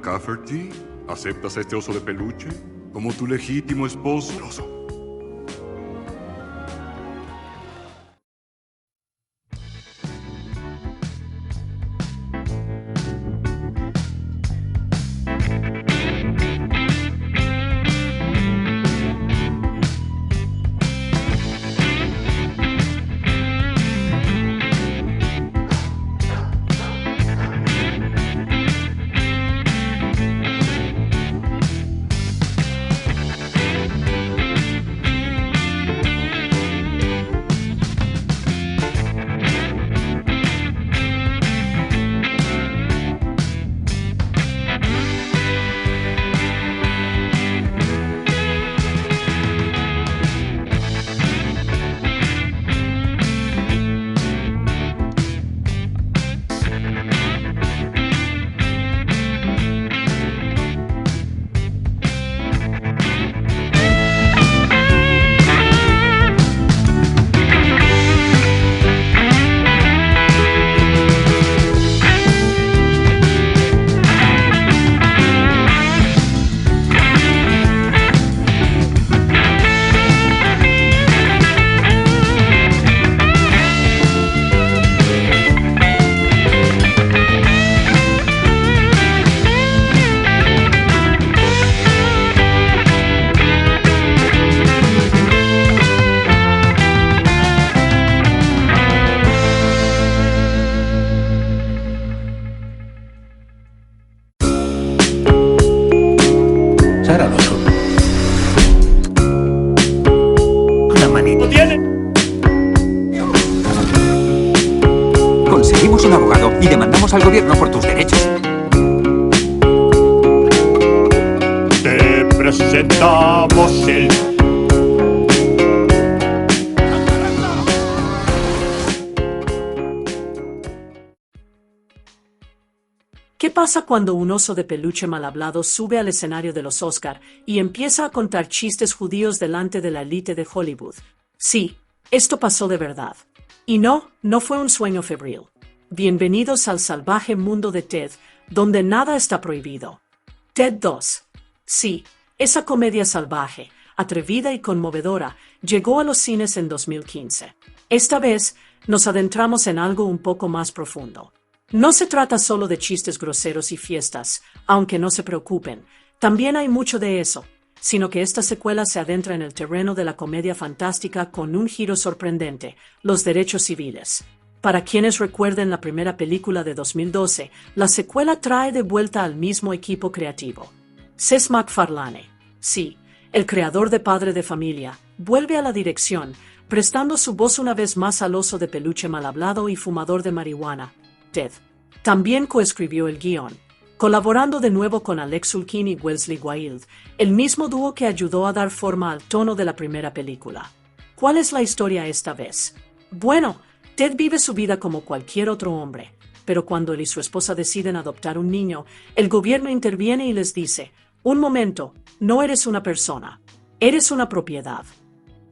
Cafferty, ¿aceptas a este oso de peluche como tu legítimo esposo? Conseguimos un abogado y demandamos al gobierno por tus derechos. Te presentamos el... ¿Qué pasa cuando un oso de peluche mal hablado sube al escenario de los Oscar y empieza a contar chistes judíos delante de la élite de Hollywood? Sí, esto pasó de verdad. Y no fue un sueño febril. Bienvenidos al salvaje mundo de Ted, donde nada está prohibido. Ted 2. Sí, esa comedia salvaje, atrevida y conmovedora, llegó a los cines en 2015. Esta vez, nos adentramos en algo un poco más profundo. No se trata solo de chistes groseros y fiestas, aunque no se preocupen, también hay mucho de eso, sino que esta secuela se adentra en el terreno de la comedia fantástica con un giro sorprendente: los derechos civiles. Para quienes recuerden la primera película de 2012, la secuela trae de vuelta al mismo equipo creativo. Seth MacFarlane, sí, el creador de Padre de Familia, vuelve a la dirección, prestando su voz una vez más al oso de peluche mal hablado y fumador de marihuana, Ted. También coescribió el guión, colaborando de nuevo con Alex Sulkin y Wellesley Wild, el mismo dúo que ayudó a dar forma al tono de la primera película. ¿Cuál es la historia esta vez? Bueno, Ted vive su vida como cualquier otro hombre, pero cuando él y su esposa deciden adoptar un niño, el gobierno interviene y les dice: un momento, no eres una persona, eres una propiedad.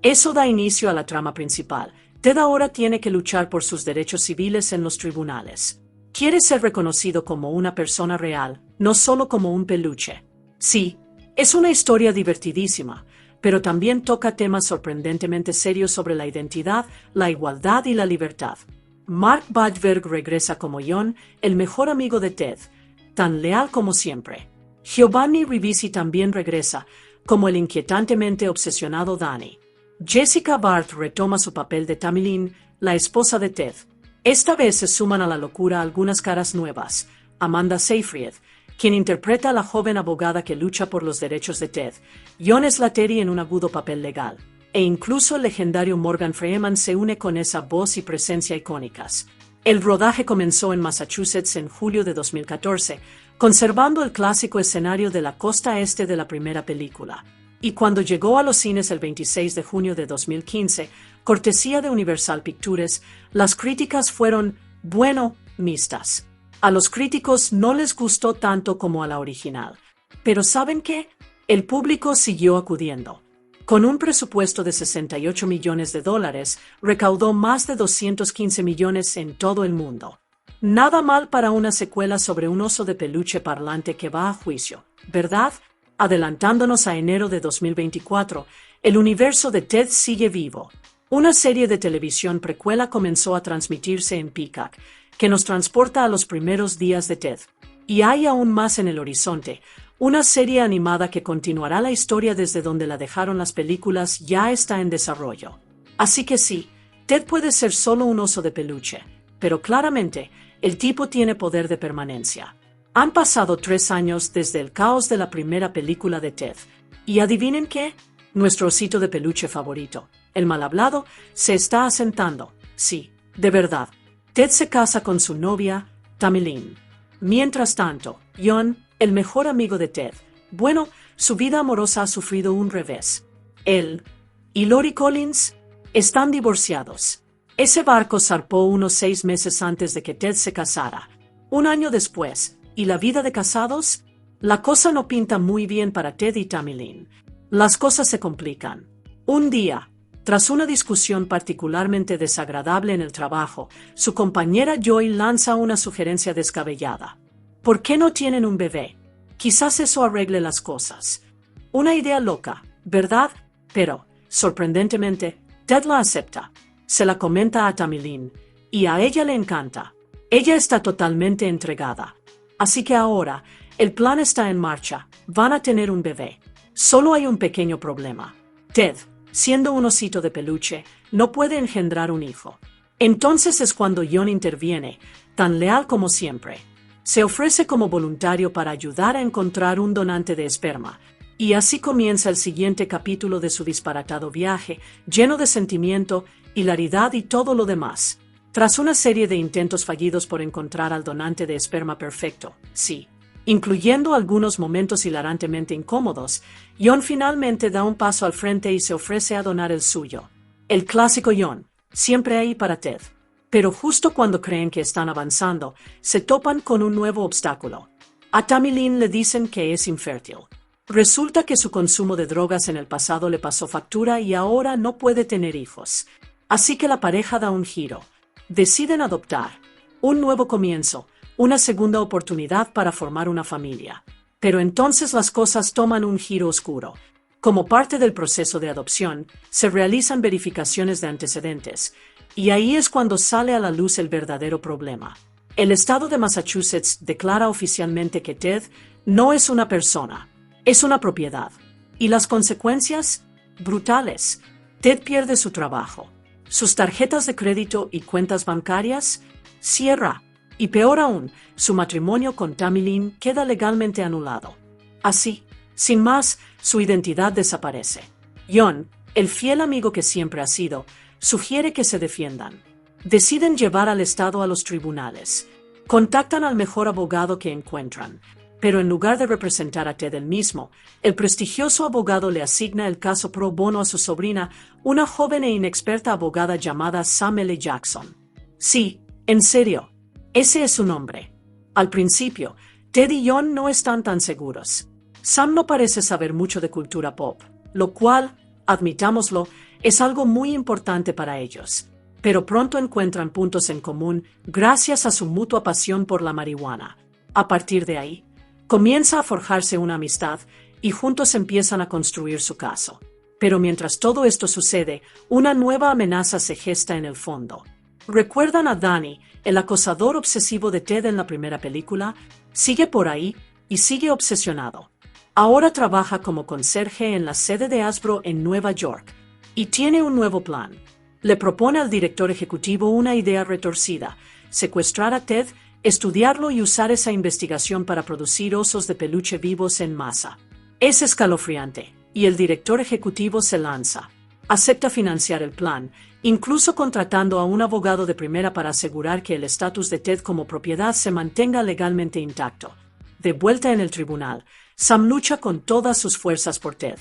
Eso da inicio a la trama principal. Ted ahora tiene que luchar por sus derechos civiles en los tribunales. Quiere ser reconocido como una persona real, no solo como un peluche. Sí, es una historia divertidísima, pero también toca temas sorprendentemente serios sobre la identidad, la igualdad y la libertad. Mark Wahlberg regresa como John, el mejor amigo de Ted, tan leal como siempre. Giovanni Ribisi también regresa, como el inquietantemente obsesionado Danny. Jessica Barth retoma su papel de Tammy Lynn, la esposa de Ted. Esta vez se suman a la locura algunas caras nuevas: Amanda Seyfried, quien interpreta a la joven abogada que lucha por los derechos de Ted, John Slattery en un agudo papel legal, e incluso el legendario Morgan Freeman se une con esa voz y presencia icónicas. El rodaje comenzó en Massachusetts en julio de 2014, conservando el clásico escenario de la costa este de la primera película. Y cuando llegó a los cines el 26 de junio de 2015, cortesía de Universal Pictures, las críticas fueron, mixtas. A los críticos no les gustó tanto como a la original. Pero ¿saben qué? El público siguió acudiendo. Con un presupuesto de $68 millones, recaudó más de 215 millones en todo el mundo. Nada mal para una secuela sobre un oso de peluche parlante que va a juicio, ¿verdad? Adelantándonos a enero de 2024, el universo de Ted sigue vivo. Una serie de televisión precuela comenzó a transmitirse en Peacock, que nos transporta a los primeros días de Ted. Y hay aún más en el horizonte. Una serie animada que continuará la historia desde donde la dejaron las películas ya está en desarrollo. Así que sí, Ted puede ser solo un oso de peluche, pero claramente, el tipo tiene poder de permanencia. Han pasado 3 años desde el caos de la primera película de Ted. ¿Y adivinen qué? Nuestro osito de peluche favorito, el mal hablado, se está asentando. Sí, de verdad. Ted se casa con su novia, Tammy Lynn. Mientras tanto, John, el mejor amigo de Ted, bueno, su vida amorosa ha sufrido un revés. Él y Lori Collins están divorciados. Ese barco zarpó unos 6 meses antes de que Ted se casara. Un año después, ¿y la vida de casados? La cosa no pinta muy bien para Ted y Tammy Lynn. Las cosas se complican. Un día, tras una discusión particularmente desagradable en el trabajo, su compañera Joy lanza una sugerencia descabellada. ¿Por qué no tienen un bebé? Quizás eso arregle las cosas. Una idea loca, ¿verdad? Pero, sorprendentemente, Ted la acepta. Se la comenta a Tammy Lynn, y a ella le encanta. Ella está totalmente entregada. Así que ahora, el plan está en marcha, van a tener un bebé. Solo hay un pequeño problema. Ted, siendo un osito de peluche, no puede engendrar un hijo. Entonces es cuando John interviene, tan leal como siempre. Se ofrece como voluntario para ayudar a encontrar un donante de esperma. Y así comienza el siguiente capítulo de su disparatado viaje, lleno de sentimiento, hilaridad y todo lo demás. Tras una serie de intentos fallidos por encontrar al donante de esperma perfecto, sí, incluyendo algunos momentos hilarantemente incómodos, John finalmente da un paso al frente y se ofrece a donar el suyo. El clásico John, siempre ahí para Ted. Pero justo cuando creen que están avanzando, se topan con un nuevo obstáculo. A Tammy Lynn le dicen que es infértil. Resulta que su consumo de drogas en el pasado le pasó factura y ahora no puede tener hijos. Así que la pareja da un giro. Deciden adoptar. Un nuevo comienzo, una segunda oportunidad para formar una familia. Pero entonces las cosas toman un giro oscuro. Como parte del proceso de adopción, se realizan verificaciones de antecedentes. Y ahí es cuando sale a la luz el verdadero problema. El estado de Massachusetts declara oficialmente que Ted no es una persona, es una propiedad. ¿Y las consecuencias? Brutales. Ted pierde su trabajo. Sus tarjetas de crédito y cuentas bancarias cierra. Y peor aún, su matrimonio con Tammy Lynn queda legalmente anulado. Así, sin más, su identidad desaparece. John, el fiel amigo que siempre ha sido, sugiere que se defiendan. Deciden llevar al Estado a los tribunales. Contactan al mejor abogado que encuentran. Pero en lugar de representar a Ted él mismo, el prestigioso abogado le asigna el caso pro bono a su sobrina, una joven e inexperta abogada llamada Sam L. Jackson. Sí, en serio, ese es su nombre. Al principio, Ted y John no están tan seguros. Sam no parece saber mucho de cultura pop, lo cual, admitámoslo, es algo muy importante para ellos. Pero pronto encuentran puntos en común gracias a su mutua pasión por la marihuana. A partir de ahí, comienza a forjarse una amistad y juntos empiezan a construir su caso. Pero mientras todo esto sucede, una nueva amenaza se gesta en el fondo. ¿Recuerdan a Danny, el acosador obsesivo de Ted en la primera película? Sigue por ahí y sigue obsesionado. Ahora trabaja como conserje en la sede de Hasbro en Nueva York y tiene un nuevo plan. Le propone al director ejecutivo una idea retorcida: secuestrar a Ted, estudiarlo y usar esa investigación para producir osos de peluche vivos en masa. Es escalofriante, y el director ejecutivo se lanza. Acepta financiar el plan, incluso contratando a un abogado de primera para asegurar que el estatus de Ted como propiedad se mantenga legalmente intacto. De vuelta en el tribunal, Sam lucha con todas sus fuerzas por Ted.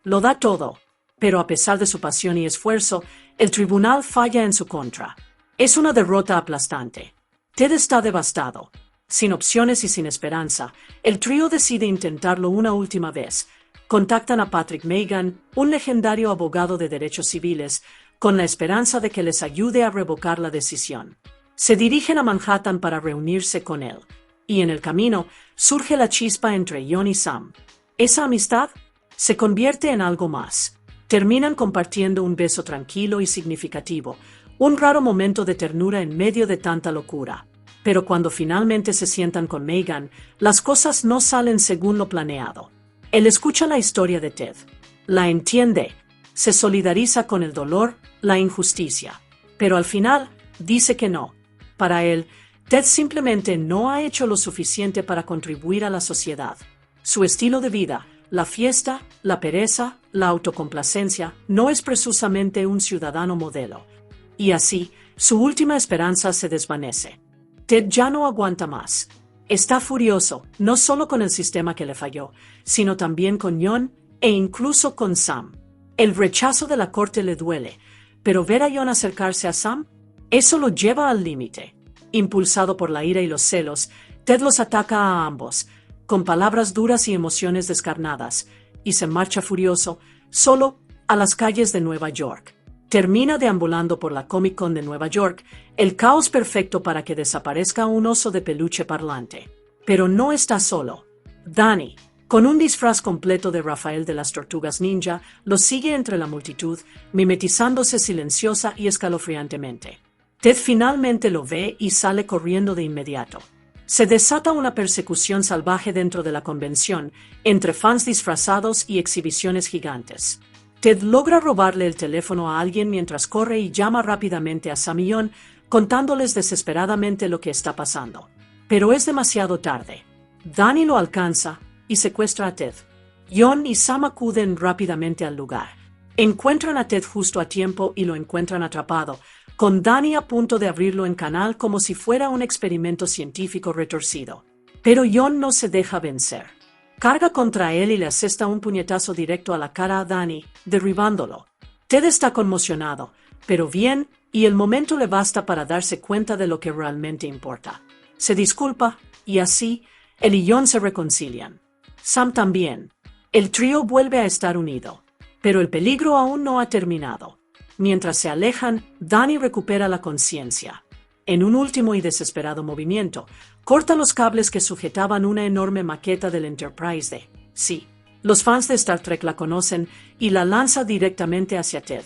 Lo da todo, pero a pesar de su pasión y esfuerzo, el tribunal falla en su contra. Es una derrota aplastante. Ted está devastado. Sin opciones y sin esperanza, el trío decide intentarlo una última vez. Contactan a Patrick Meighan, un legendario abogado de derechos civiles, con la esperanza de que les ayude a revocar la decisión. Se dirigen a Manhattan para reunirse con él, y en el camino surge la chispa entre Jon y Sam. Esa amistad se convierte en algo más. Terminan compartiendo un beso tranquilo y significativo, un raro momento de ternura en medio de tanta locura. Pero cuando finalmente se sientan con Megan, las cosas no salen según lo planeado. Él escucha la historia de Ted, la entiende, se solidariza con el dolor, la injusticia, pero al final dice que no. Para él, Ted simplemente no ha hecho lo suficiente para contribuir a la sociedad. Su estilo de vida, la fiesta, la pereza, la autocomplacencia, no es precisamente un ciudadano modelo. Y así, su última esperanza se desvanece. Ted ya no aguanta más. Está furioso, no solo con el sistema que le falló, sino también con Jon e incluso con Sam. El rechazo de la corte le duele, pero ver a Jon acercarse a Sam, eso lo lleva al límite. Impulsado por la ira y los celos, Ted los ataca a ambos, con palabras duras y emociones descarnadas, y se marcha furioso, solo, a las calles de Nueva York. Termina deambulando por la Comic Con de Nueva York, el caos perfecto para que desaparezca un oso de peluche parlante. Pero no está solo. Danny, con un disfraz completo de Rafael de las Tortugas Ninja, lo sigue entre la multitud, mimetizándose silenciosa y escalofriantemente. Ted finalmente lo ve y sale corriendo de inmediato. Se desata una persecución salvaje dentro de la convención, entre fans disfrazados y exhibiciones gigantes. Ted logra robarle el teléfono a alguien mientras corre y llama rápidamente a Sam y Jon, contándoles desesperadamente lo que está pasando. Pero es demasiado tarde. Danny lo alcanza y secuestra a Ted. Jon y Sam acuden rápidamente al lugar. Encuentran a Ted justo a tiempo y lo encuentran atrapado, con Danny a punto de abrirlo en canal como si fuera un experimento científico retorcido. Pero Jon no se deja vencer. Carga contra él y le asesta un puñetazo directo a la cara a Danny, derribándolo. Ted está conmocionado, pero bien, y el momento le basta para darse cuenta de lo que realmente importa. Se disculpa, y así, él y Jon se reconcilian. Sam también. El trío vuelve a estar unido. Pero el peligro aún no ha terminado. Mientras se alejan, Danny recupera la conciencia. En un último y desesperado movimiento, corta los cables que sujetaban una enorme maqueta del Enterprise D. Sí, los fans de Star Trek la conocen y la lanza directamente hacia Ted.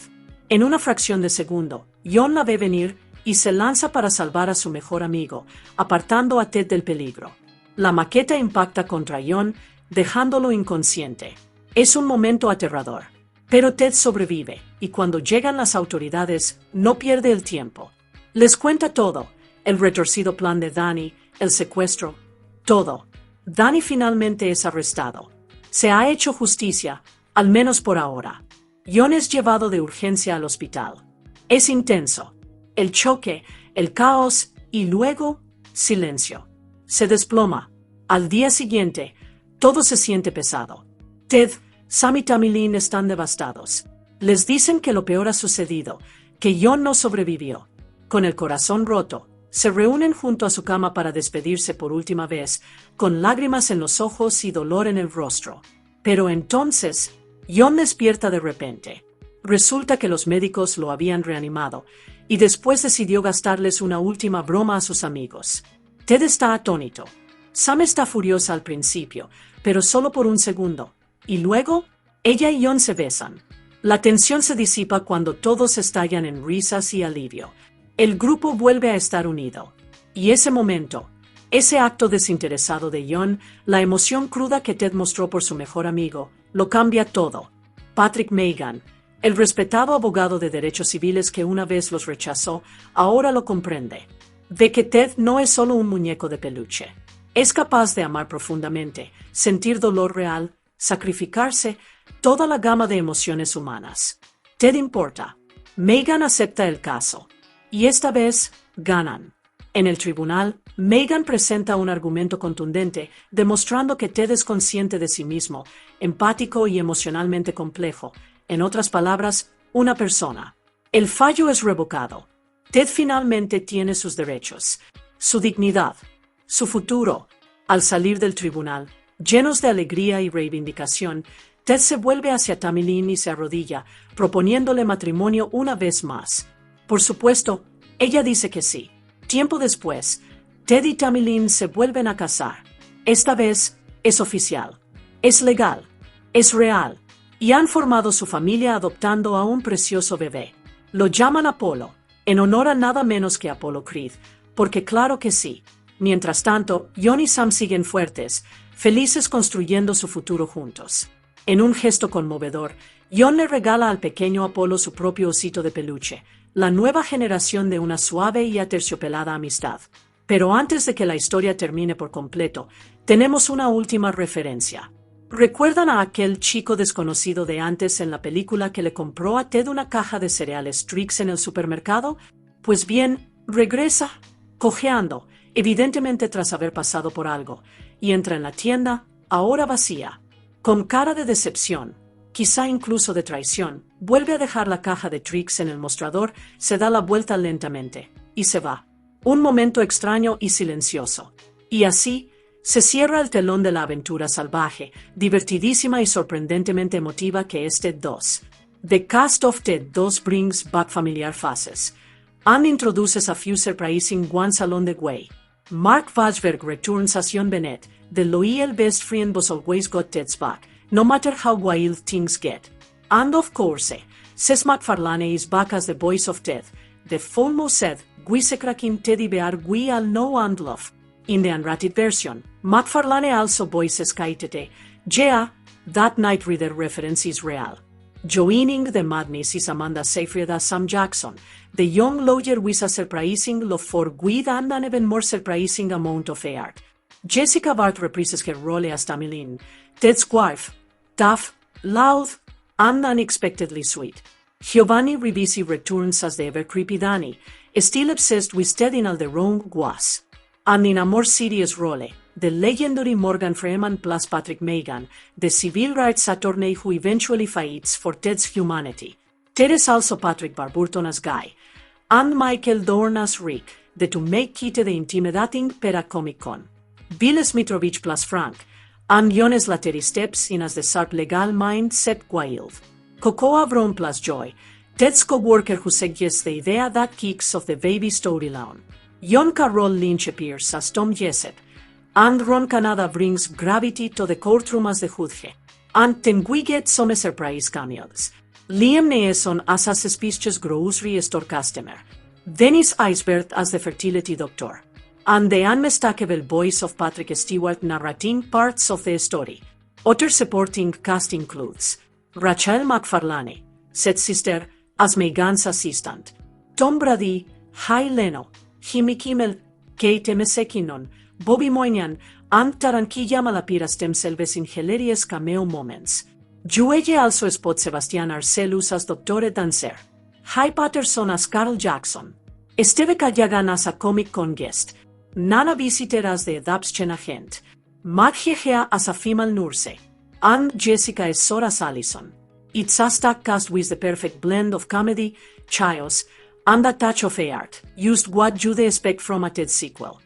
En una fracción de segundo, Jon la ve venir y se lanza para salvar a su mejor amigo, apartando a Ted del peligro. La maqueta impacta contra Jon, dejándolo inconsciente. Es un momento aterrador. Pero Ted sobrevive, y cuando llegan las autoridades, no pierde el tiempo. Les cuenta todo, el retorcido plan de Danny, el secuestro, todo. Danny finalmente es arrestado. Se ha hecho justicia, al menos por ahora. Jon es llevado de urgencia al hospital. Es intenso. El choque, el caos y luego, silencio. Se desploma. Al día siguiente, todo se siente pesado. Ted, Sam y Tammy Lynn están devastados. Les dicen que lo peor ha sucedido, que Jon no sobrevivió. Con el corazón roto, se reúnen junto a su cama para despedirse por última vez, con lágrimas en los ojos y dolor en el rostro. Pero entonces, Jon despierta de repente. Resulta que los médicos lo habían reanimado, y después decidió gastarles una última broma a sus amigos. Ted está atónito. Sam está furiosa al principio, pero solo por un segundo. Y luego, ella y Jon se besan. La tensión se disipa cuando todos estallan en risas y alivio. El grupo vuelve a estar unido. Y ese momento, ese acto desinteresado de Jon, la emoción cruda que Ted mostró por su mejor amigo, lo cambia todo. Patrick Meighan, el respetado abogado de derechos civiles que una vez los rechazó, ahora lo comprende. Ve que Ted no es solo un muñeco de peluche. Es capaz de amar profundamente, sentir dolor real, sacrificarse, toda la gama de emociones humanas. Ted importa. Meighan acepta el caso. Y esta vez, ganan. En el tribunal, Meighan presenta un argumento contundente, demostrando que Ted es consciente de sí mismo, empático y emocionalmente complejo. En otras palabras, una persona. El fallo es revocado. Ted finalmente tiene sus derechos, su dignidad, su futuro. Al salir del tribunal, llenos de alegría y reivindicación, Ted se vuelve hacia Tammy Lynn y se arrodilla, proponiéndole matrimonio una vez más. Por supuesto, ella dice que sí. Tiempo después, Ted y Tammy Lynn se vuelven a casar. Esta vez es oficial, es legal, es real, y han formado su familia adoptando a un precioso bebé. Lo llaman Apolo, en honor a nada menos que Apollo Creed, porque claro que sí. Mientras tanto, Jon y Sam siguen fuertes, felices construyendo su futuro juntos. En un gesto conmovedor, Jon le regala al pequeño Apolo su propio osito de peluche, la nueva generación de una suave y aterciopelada amistad. Pero antes de que la historia termine por completo, tenemos una última referencia. ¿Recuerdan a aquel chico desconocido de antes en la película que le compró a Ted una caja de cereales Trix en el supermercado? Pues bien, regresa, cojeando, evidentemente tras haber pasado por algo, y entra en la tienda, ahora vacía. Con cara de decepción, quizá incluso de traición, vuelve a dejar la caja de Trix en el mostrador, se da la vuelta lentamente, y se va. Un momento extraño y silencioso. Y así, se cierra el telón de la aventura salvaje, divertidísima y sorprendentemente emotiva que es Ted 2. The cast of Ted 2 brings back familiar faces. And introduces a few surprising ones along the way. Mark Wahlberg returns as Jon Bennett, the loyal best friend who's always got Ted's back, no matter how wild things get. And of course, Seth MacFarlane is back as the voice of Ted, the foremost said, wisecracking teddy bear we all know and love. In the unrated version, MacFarlane also voices Kaitete. Yeah, that Knight Rider reference is real. Joining the madness is Amanda Seyfried as Sam Jackson, the young lawyer with a surprising love for weed and an even more surprising amount of art. Jessica Bart reprises her role as Tammy Lynn, Ted's wife, tough, loud, and unexpectedly sweet. Giovanni Ribisi returns as the ever-creepy Danny, still obsessed with Ted in all the wrong was. And in a more serious role, the legendary Morgan Freeman plus Patrick Meighan, the civil rights attorney who eventually fights for Ted's humanity. Ted is also Patrick Warburton as Guy, and Michael Dorn as Rick, the to make Kite the intimidating per a Comic-Con. Bill Smitrovich plus Frank, and Jones Lattery steps in as the sharp legal mind Seth Wild. Cocoa Brown plus Joy, Ted's co-worker who suggests the idea that kicks off the baby storyline. John Carroll Lynch appears as Tom Jessup, and Ron Canada brings gravity to the courtroom as the judge. And then we get some surprise cameos. Liam Neeson as a suspicious grocery store customer. Dennis Iceberg as the fertility doctor. And the unmistakable voice of Patrick Stewart narrating parts of the story. Other supporting cast includes Rachel McFarlane, Seth's sister, as Megan's assistant, Tom Brady, Jay Leno, Jimmy Kimmel, Kate McKinnon, Bobby Moynihan, and Taranquilla Malapiras themselves in hilarious cameo moments. Jueye also spots Sebastian Arcelus as Dr. Dancer, Hy Patterson as Carl Jackson, Esteve Callagan as a Comic-Con guest, Nana Visitor as the adoption agent, Matt Gea as a female nurse, and Jessica Sora as Allison. It's a stacked cast with the perfect blend of comedy, chaos, and a touch of art, used what you'd expect from a Ted sequel.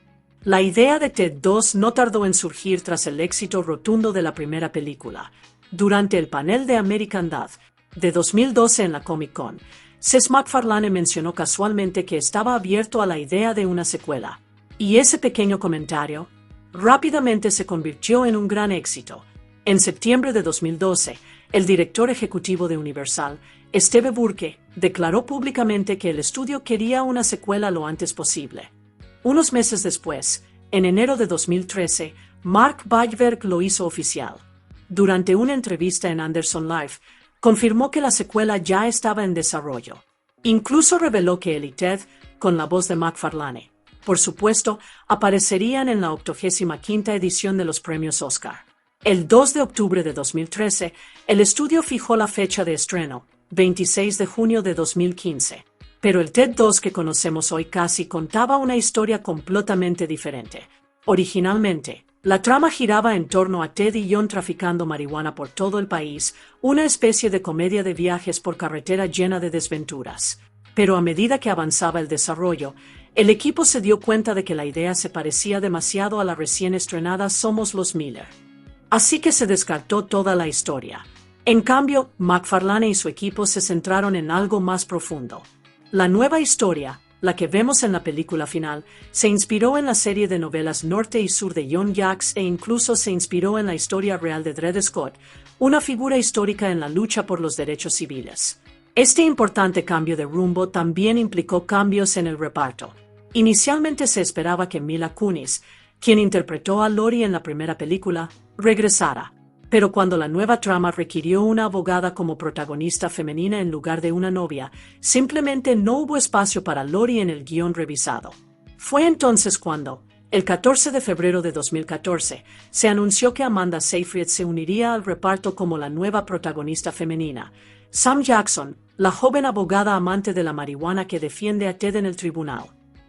La idea de Ted 2 no tardó en surgir tras el éxito rotundo de la primera película. Durante el panel de American Dad de 2012 en la Comic-Con, Seth MacFarlane mencionó casualmente que estaba abierto a la idea de una secuela. Y ese pequeño comentario rápidamente se convirtió en un gran éxito. En septiembre de 2012, el director ejecutivo de Universal, Steve Burke, declaró públicamente que el estudio quería una secuela lo antes posible. Unos meses después, en enero de 2013, Mark Wahlberg lo hizo oficial. Durante una entrevista en Anderson Live, confirmó que la secuela ya estaba en desarrollo. Incluso reveló que él y Ted, con la voz de MacFarlane, por supuesto, aparecerían en la 85ª edición de los premios Oscar. El 2 de octubre de 2013, el estudio fijó la fecha de estreno, 26 de junio de 2015. Pero el Ted 2 que conocemos hoy casi contaba una historia completamente diferente. Originalmente, la trama giraba en torno a Ted y Jon traficando marihuana por todo el país, una especie de comedia de viajes por carretera llena de desventuras. Pero a medida que avanzaba el desarrollo, el equipo se dio cuenta de que la idea se parecía demasiado a la recién estrenada Somos los Miller. Así que se descartó toda la historia. En cambio, MacFarlane y su equipo se centraron en algo más profundo. La nueva historia, la que vemos en la película final, se inspiró en la serie de novelas Norte y Sur de John Jacques e incluso se inspiró en la historia real de Dred Scott, una figura histórica en la lucha por los derechos civiles. Este importante cambio de rumbo también implicó cambios en el reparto. Inicialmente se esperaba que Mila Kunis, quien interpretó a Lori en la primera película, regresara. Pero cuando la nueva trama requirió una abogada como protagonista femenina en lugar de una novia, simplemente no hubo espacio para Lori en el guión revisado. Fue entonces cuando, el 14 de febrero de 2014, se anunció que Amanda Seyfried se uniría al reparto como la nueva protagonista femenina. Sam Jackson, la joven abogada amante de la marihuana que defiende a Ted en el tribunal.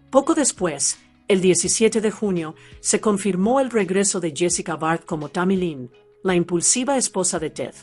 Poco después, el 17 de junio, se confirmó el regreso de Jessica Barth como Tammy Lynn, la impulsiva esposa de Ted.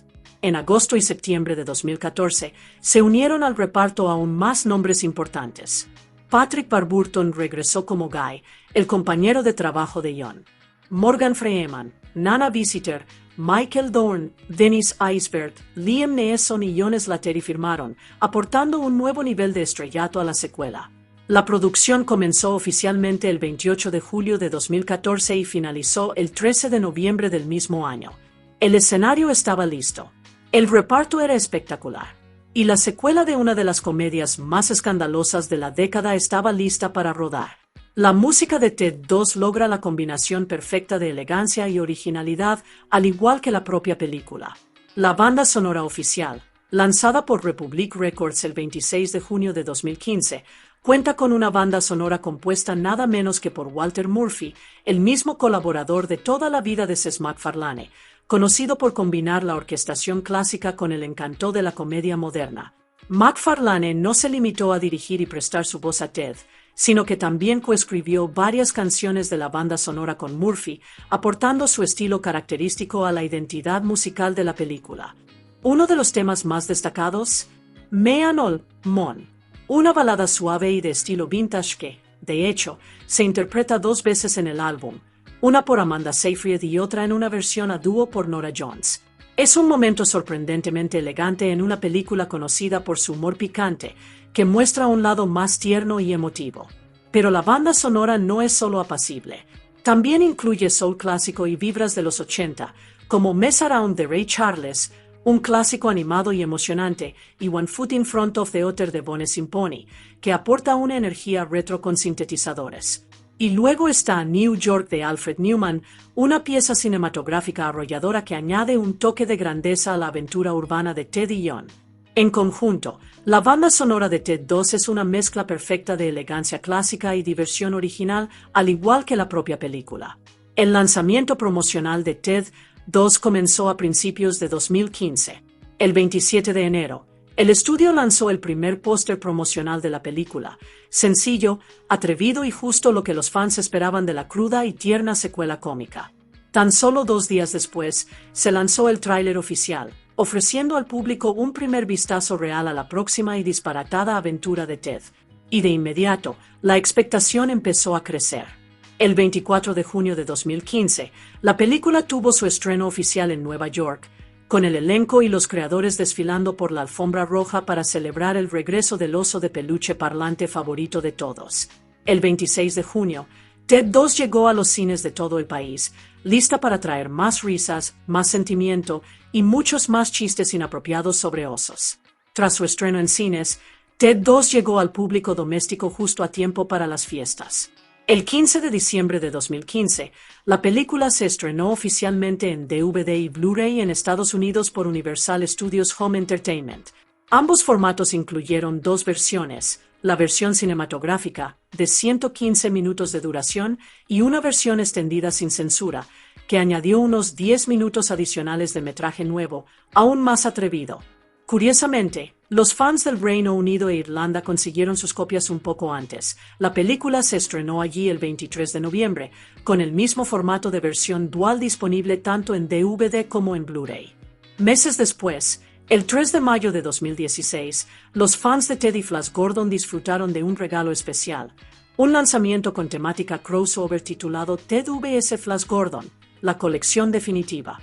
En agosto y septiembre de 2014, se unieron al reparto aún más nombres importantes. Patrick Warburton regresó como Guy, el compañero de trabajo de John. Morgan Freeman, Nana Visitor, Michael Dorn, Dennis Eisbert, Liam Neeson y John Slattery firmaron, aportando un nuevo nivel de estrellato a la secuela. La producción comenzó oficialmente el 28 de julio de 2014 y finalizó el 13 de noviembre del mismo año. El escenario estaba listo. El reparto era espectacular. Y la secuela de una de las comedias más escandalosas de la década estaba lista para rodar. La música de Ted 2 logra la combinación perfecta de elegancia y originalidad, al igual que la propia película. La banda sonora oficial, lanzada por Republic Records el 26 de junio de 2015, cuenta con una banda sonora compuesta nada menos que por Walter Murphy, el mismo colaborador de toda la vida de Seth MacFarlane, conocido por combinar la orquestación clásica con el encanto de la comedia moderna. MacFarlane no se limitó a dirigir y prestar su voz a Ted, sino que también coescribió varias canciones de la banda sonora con Murphy, aportando su estilo característico a la identidad musical de la película. Uno de los temas más destacados, Me and All Mon, una balada suave y de estilo vintage que, de hecho, se interpreta dos veces en el álbum, una por Amanda Seyfried y otra en una versión a dúo por Norah Jones. Es un momento sorprendentemente elegante en una película conocida por su humor picante, que muestra un lado más tierno y emotivo. Pero la banda sonora no es solo apacible. También incluye soul clásico y vibras de los 80, como Mess Around de Ray Charles, un clásico animado y emocionante, y One Foot in Front of the Other de Bone Symphony, que aporta una energía retro con sintetizadores. Y luego está New York de Alfred Newman, una pieza cinematográfica arrolladora que añade un toque de grandeza a la aventura urbana de Ted y John. En conjunto, la banda sonora de Ted 2 es una mezcla perfecta de elegancia clásica y diversión original, al igual que la propia película. El lanzamiento promocional de Ted 2 comenzó a principios de 2015. El 27 de enero, el estudio lanzó el primer póster promocional de la película, sencillo, atrevido y justo lo que los fans esperaban de la cruda y tierna secuela cómica. Tan solo 2 días después, se lanzó el tráiler oficial, ofreciendo al público un primer vistazo real a la próxima y disparatada aventura de Ted. Y de inmediato, la expectación empezó a crecer. El 24 de junio de 2015, la película tuvo su estreno oficial en Nueva York, con el elenco y los creadores desfilando por la alfombra roja para celebrar el regreso del oso de peluche parlante favorito de todos. El 26 de junio, Ted 2 llegó a los cines de todo el país, lista para traer más risas, más sentimiento y muchos más chistes inapropiados sobre osos. Tras su estreno en cines, Ted 2 llegó al público doméstico justo a tiempo para las fiestas. El 15 de diciembre de 2015, la película se estrenó oficialmente en DVD y Blu-ray en Estados Unidos por Universal Studios Home Entertainment. Ambos formatos incluyeron 2 versiones, la versión cinematográfica, de 115 minutos de duración, y una versión extendida sin censura, que añadió unos 10 minutos adicionales de metraje nuevo, aún más atrevido. Curiosamente, los fans del Reino Unido e Irlanda consiguieron sus copias un poco antes. La película se estrenó allí el 23 de noviembre, con el mismo formato de versión dual disponible tanto en DVD como en Blu-ray. Meses después, el 3 de mayo de 2016, los fans de Ted y Flash Gordon disfrutaron de un regalo especial, un lanzamiento con temática crossover titulado Ted vs Flash Gordon, la colección definitiva.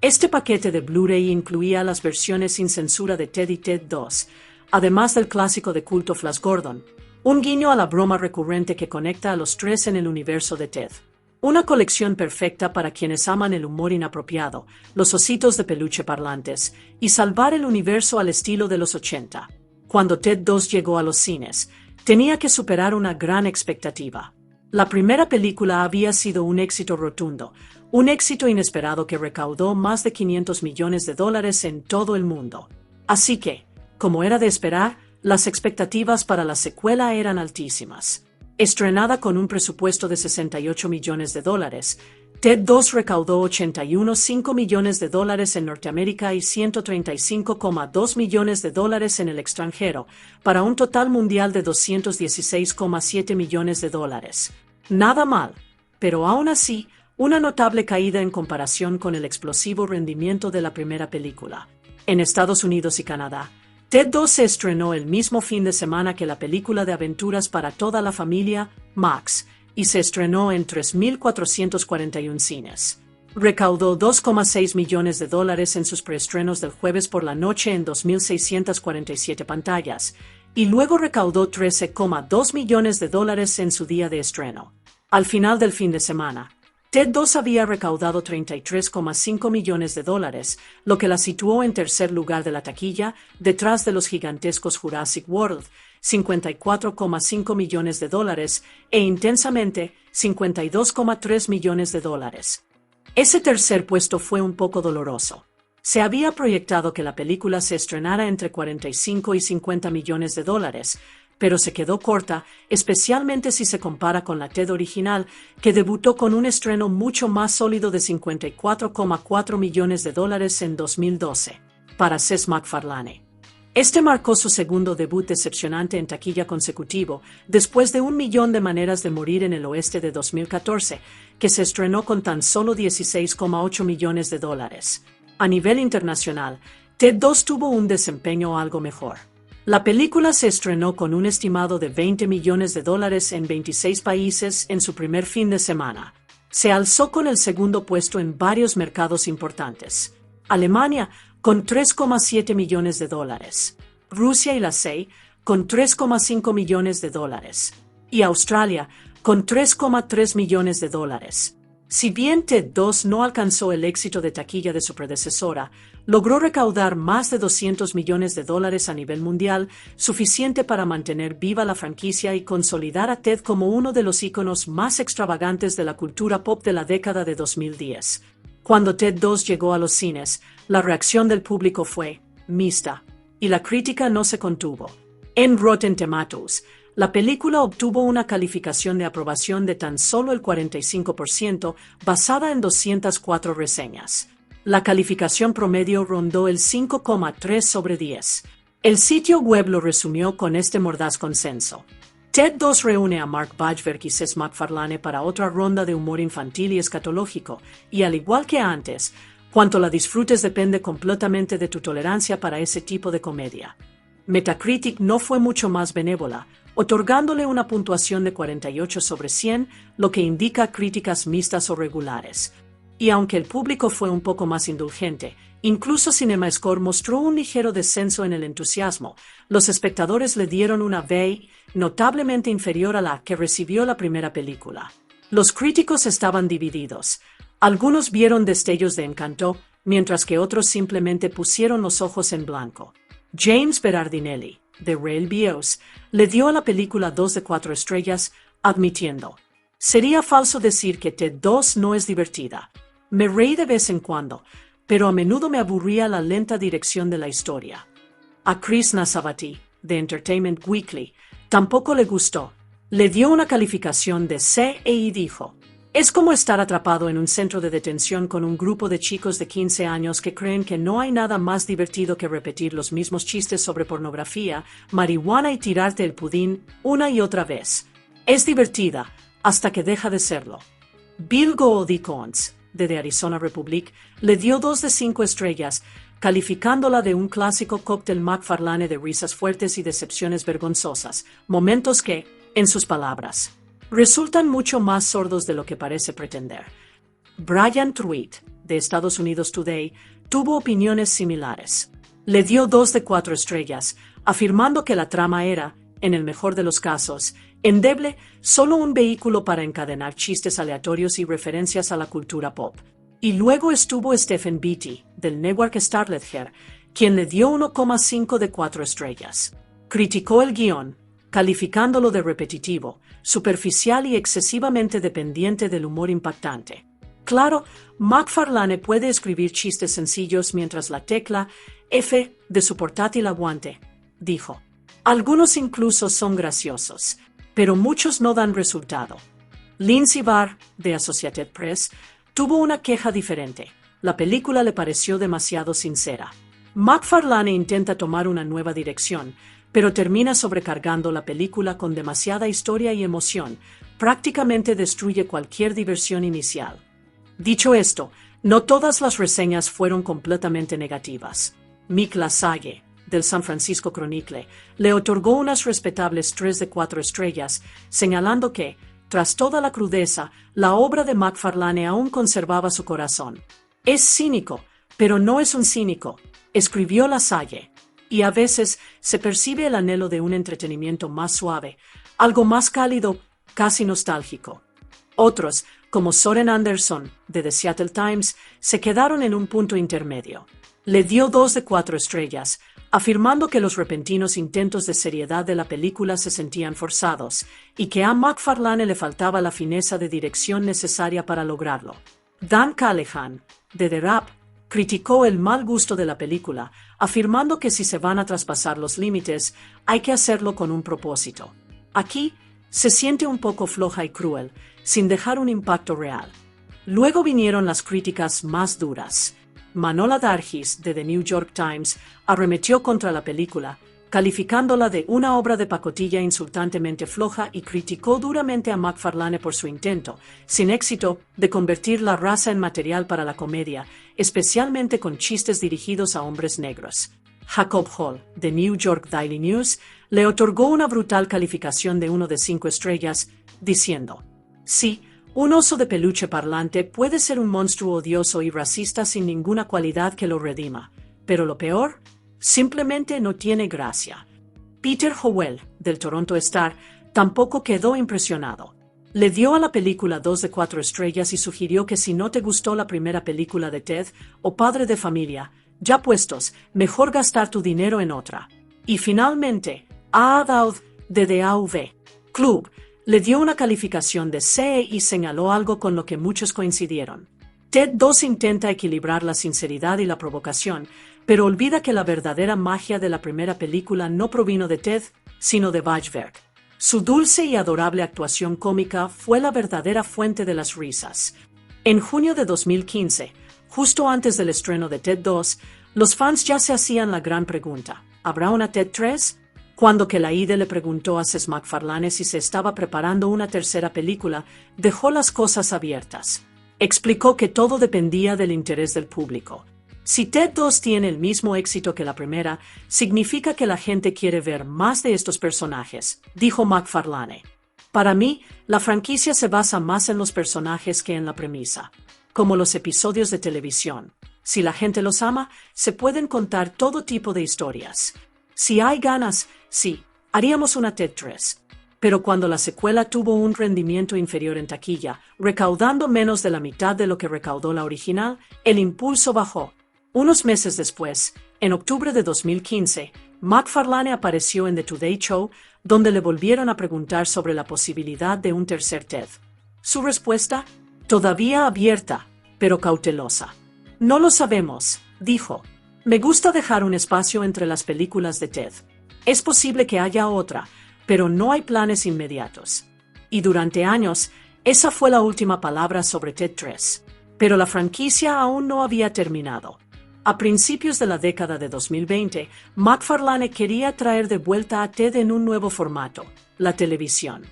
Este paquete de Blu-ray incluía las versiones sin censura de Ted y Ted 2, además del clásico de culto Flash Gordon, Un guiño a la broma recurrente que conecta a los tres en el universo de Ted. Una colección perfecta para quienes aman el humor inapropiado, los ositos de peluche parlantes, y salvar el universo al estilo de los 80. Cuando Ted 2 llegó a los cines, tenía que superar una gran expectativa. La primera película había sido un éxito rotundo, un éxito inesperado que recaudó más de $500 millones en todo el mundo. Así que, como era de esperar, las expectativas para la secuela eran altísimas. Estrenada con un presupuesto de $68 millones, Ted 2 recaudó $81.5 millones en Norteamérica y $135.2 millones en el extranjero, para un total mundial de $216.7 millones. Nada mal, pero aún así, una notable caída en comparación con el explosivo rendimiento de la primera película. En Estados Unidos y Canadá, Ted 2 se estrenó el mismo fin de semana que la película de aventuras para toda la familia, Max, y se estrenó en 3.441 cines. Recaudó $2.6 millones en sus preestrenos del jueves por la noche en 2.647 pantallas, y luego recaudó $13.2 millones en su día de estreno. Al final del fin de semana, Ted 2 había recaudado $33.5 millones, lo que la situó en tercer lugar de la taquilla, detrás de los gigantescos Jurassic World, $54.5 millones, e Intensamente, $52.3 millones. Ese tercer puesto fue un poco doloroso. Se había proyectado que la película se estrenara entre $45 y $50 millones, pero se quedó corta, especialmente si se compara con la Ted original, que debutó con un estreno mucho más sólido de $54.4 millones en 2012, para Seth MacFarlane. Este marcó su segundo debut decepcionante en taquilla consecutivo, después de 1 millón de maneras de morir en el oeste de 2014, que se estrenó con tan solo $16.8 millones. A nivel internacional, Ted 2 tuvo un desempeño algo mejor. La película se estrenó con un estimado de $20 millones en 26 países en su primer fin de semana. Se alzó con el segundo puesto en varios mercados importantes. Alemania, con $3.7 millones, Rusia y la CEI, con $3.5 millones, y Australia, con $3.3 millones. Si bien Ted 2 no alcanzó el éxito de taquilla de su predecesora, logró recaudar más de $200 millones a nivel mundial, suficiente para mantener viva la franquicia y consolidar a Ted como uno de los íconos más extravagantes de la cultura pop de la década de 2010. Cuando Ted 2 llegó a los cines, la reacción del público fue mixta, y la crítica no se contuvo. En Rotten Tomatoes, la película obtuvo una calificación de aprobación de tan solo el 45%, basada en 204 reseñas. La calificación promedio rondó el 5,3 sobre 10. El sitio web lo resumió con este mordaz consenso. Ted 2 reúne a Mark Wahlberg y Seth MacFarlane para otra ronda de humor infantil y escatológico, y al igual que antes, cuanto la disfrutes depende completamente de tu tolerancia para ese tipo de comedia. Metacritic no fue mucho más benévola, otorgándole una puntuación de 48 sobre 100, lo que indica críticas mixtas o regulares. Y aunque el público fue un poco más indulgente, incluso CinemaScore mostró un ligero descenso en el entusiasmo, los espectadores le dieron una B notablemente inferior a la que recibió la primera película. Los críticos estaban divididos. Algunos vieron destellos de encanto, mientras que otros simplemente pusieron los ojos en blanco. James Berardinelli, de Reel Bios, le dio a la película 2 de 4 estrellas, admitiendo: «Sería falso decir que Ted 2 no es divertida. Me reí de vez en cuando, pero a menudo me aburría la lenta dirección de la historia». A Chris Nassabati, de Entertainment Weekly, tampoco le gustó. Le dio una calificación de C y dijo: «Es como estar atrapado en un centro de detención con un grupo de chicos de 15 años que creen que no hay nada más divertido que repetir los mismos chistes sobre pornografía, marihuana y tirarte el pudín una y otra vez. Es divertida, hasta que deja de serlo». Bill Goldie-Coons, de The Arizona Republic, le dio 2 de 5 estrellas, calificándola de un clásico cóctel MacFarlane de risas fuertes y decepciones vergonzosas, momentos que, en sus palabras, resultan mucho más sordos de lo que parece pretender. Brian Truitt, de Estados Unidos Today, tuvo opiniones similares. Le dio 2 de 4 estrellas, afirmando que la trama era, en el mejor de los casos, endeble, solo un vehículo para encadenar chistes aleatorios y referencias a la cultura pop. Y luego estuvo Stephen Beatty, del network Starlet Hair, quien le dio 1,5 de 4 estrellas. Criticó el guión, calificándolo de repetitivo, superficial y excesivamente dependiente del humor impactante. Claro, McFarlane puede escribir chistes sencillos mientras la tecla F de su portátil aguante, dijo. Algunos incluso son graciosos, pero muchos no dan resultado. Lindsay Barr, de Associated Press, tuvo una queja diferente. La película le pareció demasiado sincera. McFarlane intenta tomar una nueva dirección, pero termina sobrecargando la película con demasiada historia y emoción, prácticamente destruye cualquier diversión inicial. Dicho esto, no todas las reseñas fueron completamente negativas. Mick LaSalle, del San Francisco Chronicle, le otorgó unas respetables 3 de 4 estrellas, señalando que, tras toda la crudeza, la obra de McFarlane aún conservaba su corazón. Es cínico, pero no es un cínico, escribió LaSalle. Y a veces se percibe el anhelo de un entretenimiento más suave, algo más cálido, casi nostálgico. Otros, como Soren Anderson, de The Seattle Times, se quedaron en un punto intermedio. Le dio 2 de 4 estrellas, afirmando que los repentinos intentos de seriedad de la película se sentían forzados, y que a McFarlane le faltaba la fineza de dirección necesaria para lograrlo. Dan Callahan, de The Wrap, criticó el mal gusto de la película, afirmando que si se van a traspasar los límites, hay que hacerlo con un propósito. Aquí, se siente un poco floja y cruel, sin dejar un impacto real. Luego vinieron las críticas más duras. Manohla Dargis, de The New York Times, arremetió contra la película, calificándola de una obra de pacotilla insultantemente floja y criticó duramente a McFarlane por su intento, sin éxito, de convertir la raza en material para la comedia, especialmente con chistes dirigidos a hombres negros. Jacob Hall, de New York Daily News, le otorgó una brutal calificación de 1 de 5 estrellas, diciendo: sí, un oso de peluche parlante puede ser un monstruo odioso y racista sin ninguna cualidad que lo redima, pero lo peor, simplemente no tiene gracia. Peter Howell, del Toronto Star, tampoco quedó impresionado. Le dio a la película 2 de 4 estrellas y sugirió que si no te gustó la primera película de Ted o Padre de Familia, ya puestos, mejor gastar tu dinero en otra. Y finalmente, A. Dowd, de The AV Club, le dio una calificación de C y señaló algo con lo que muchos coincidieron. Ted 2 intenta equilibrar la sinceridad y la provocación, pero olvida que la verdadera magia de la primera película no provino de Ted, sino de Bajberg. Su dulce y adorable actuación cómica fue la verdadera fuente de las risas. En junio de 2015, justo antes del estreno de Ted 2, los fans ya se hacían la gran pregunta: ¿habrá una Ted 3? Cuando Kelaide le preguntó a Seth MacFarlane si se estaba preparando una tercera película, dejó las cosas abiertas. Explicó que todo dependía del interés del público. Si Ted 2 tiene el mismo éxito que la primera, significa que la gente quiere ver más de estos personajes, dijo MacFarlane. Para mí, la franquicia se basa más en los personajes que en la premisa. Como los episodios de televisión. Si la gente los ama, se pueden contar todo tipo de historias. Si hay ganas, sí, haríamos una Ted 3. Pero cuando la secuela tuvo un rendimiento inferior en taquilla, recaudando menos de la mitad de lo que recaudó la original, el impulso bajó. Unos meses después, en octubre de 2015, MacFarlane apareció en The Today Show, donde le volvieron a preguntar sobre la posibilidad de un tercer Ted. Su respuesta, todavía abierta, pero cautelosa. No lo sabemos, dijo. Me gusta dejar un espacio entre las películas de Ted. Es posible que haya otra, pero no hay planes inmediatos. Y durante años, esa fue la última palabra sobre Ted 3. Pero la franquicia aún no había terminado. A principios de la década de 2020, MacFarlane quería traer de vuelta a Ted en un nuevo formato, la televisión.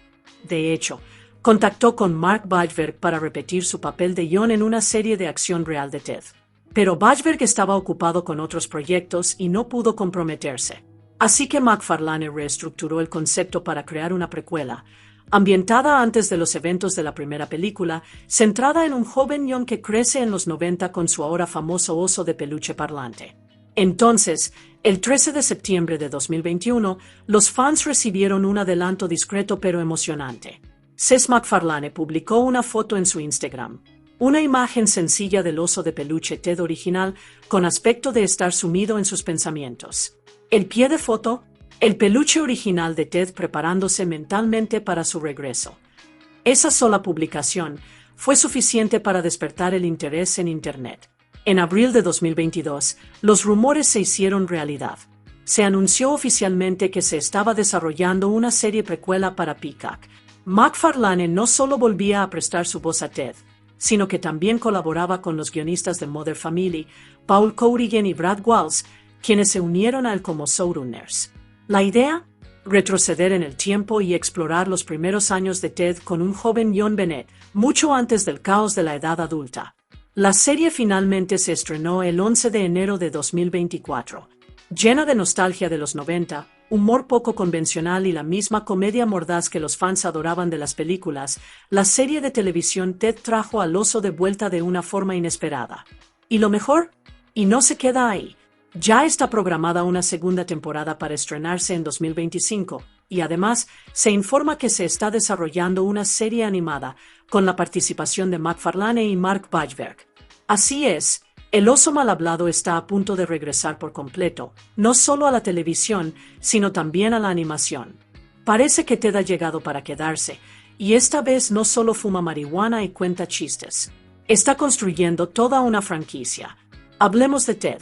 De hecho, contactó con Mark Bajberg para repetir su papel de John en una serie de acción real de Ted. Pero Bajberg estaba ocupado con otros proyectos y no pudo comprometerse. Así que MacFarlane reestructuró el concepto para crear una precuela, ambientada antes de los eventos de la primera película, centrada en un joven John que crece en los 90 con su ahora famoso oso de peluche parlante. Entonces, el 13 de septiembre de 2021, los fans recibieron un adelanto discreto pero emocionante. Seth MacFarlane publicó una foto en su Instagram. Una imagen sencilla del oso de peluche Ted original con aspecto de estar sumido en sus pensamientos. El pie de foto, el peluche original de Ted preparándose mentalmente para su regreso. Esa sola publicación fue suficiente para despertar el interés en Internet. En abril de 2022, los rumores se hicieron realidad. Se anunció oficialmente que se estaba desarrollando una serie precuela para Peacock. MacFarlane no solo volvía a prestar su voz a Ted, sino que también colaboraba con los guionistas de Modern Family, Paul Corrigan y Brad Walsh, quienes se unieron a él como showrunners. La idea: retroceder en el tiempo y explorar los primeros años de Ted con un joven John Bennett, mucho antes del caos de la edad adulta. La serie finalmente se estrenó el 11 de enero de 2024. Llena de nostalgia de los 90, humor poco convencional y la misma comedia mordaz que los fans adoraban de las películas, la serie de televisión Ted trajo al oso de vuelta de una forma inesperada. ¿Y lo mejor? Y no se queda ahí. Ya está programada una segunda temporada para estrenarse en 2025, y además se informa que se está desarrollando una serie animada con la participación de MacFarlane y Mark Wahlberg. Así es, el oso mal hablado está a punto de regresar por completo, no solo a la televisión, sino también a la animación. Parece que Ted ha llegado para quedarse, y esta vez no solo fuma marihuana y cuenta chistes. Está construyendo toda una franquicia. Hablemos de Ted.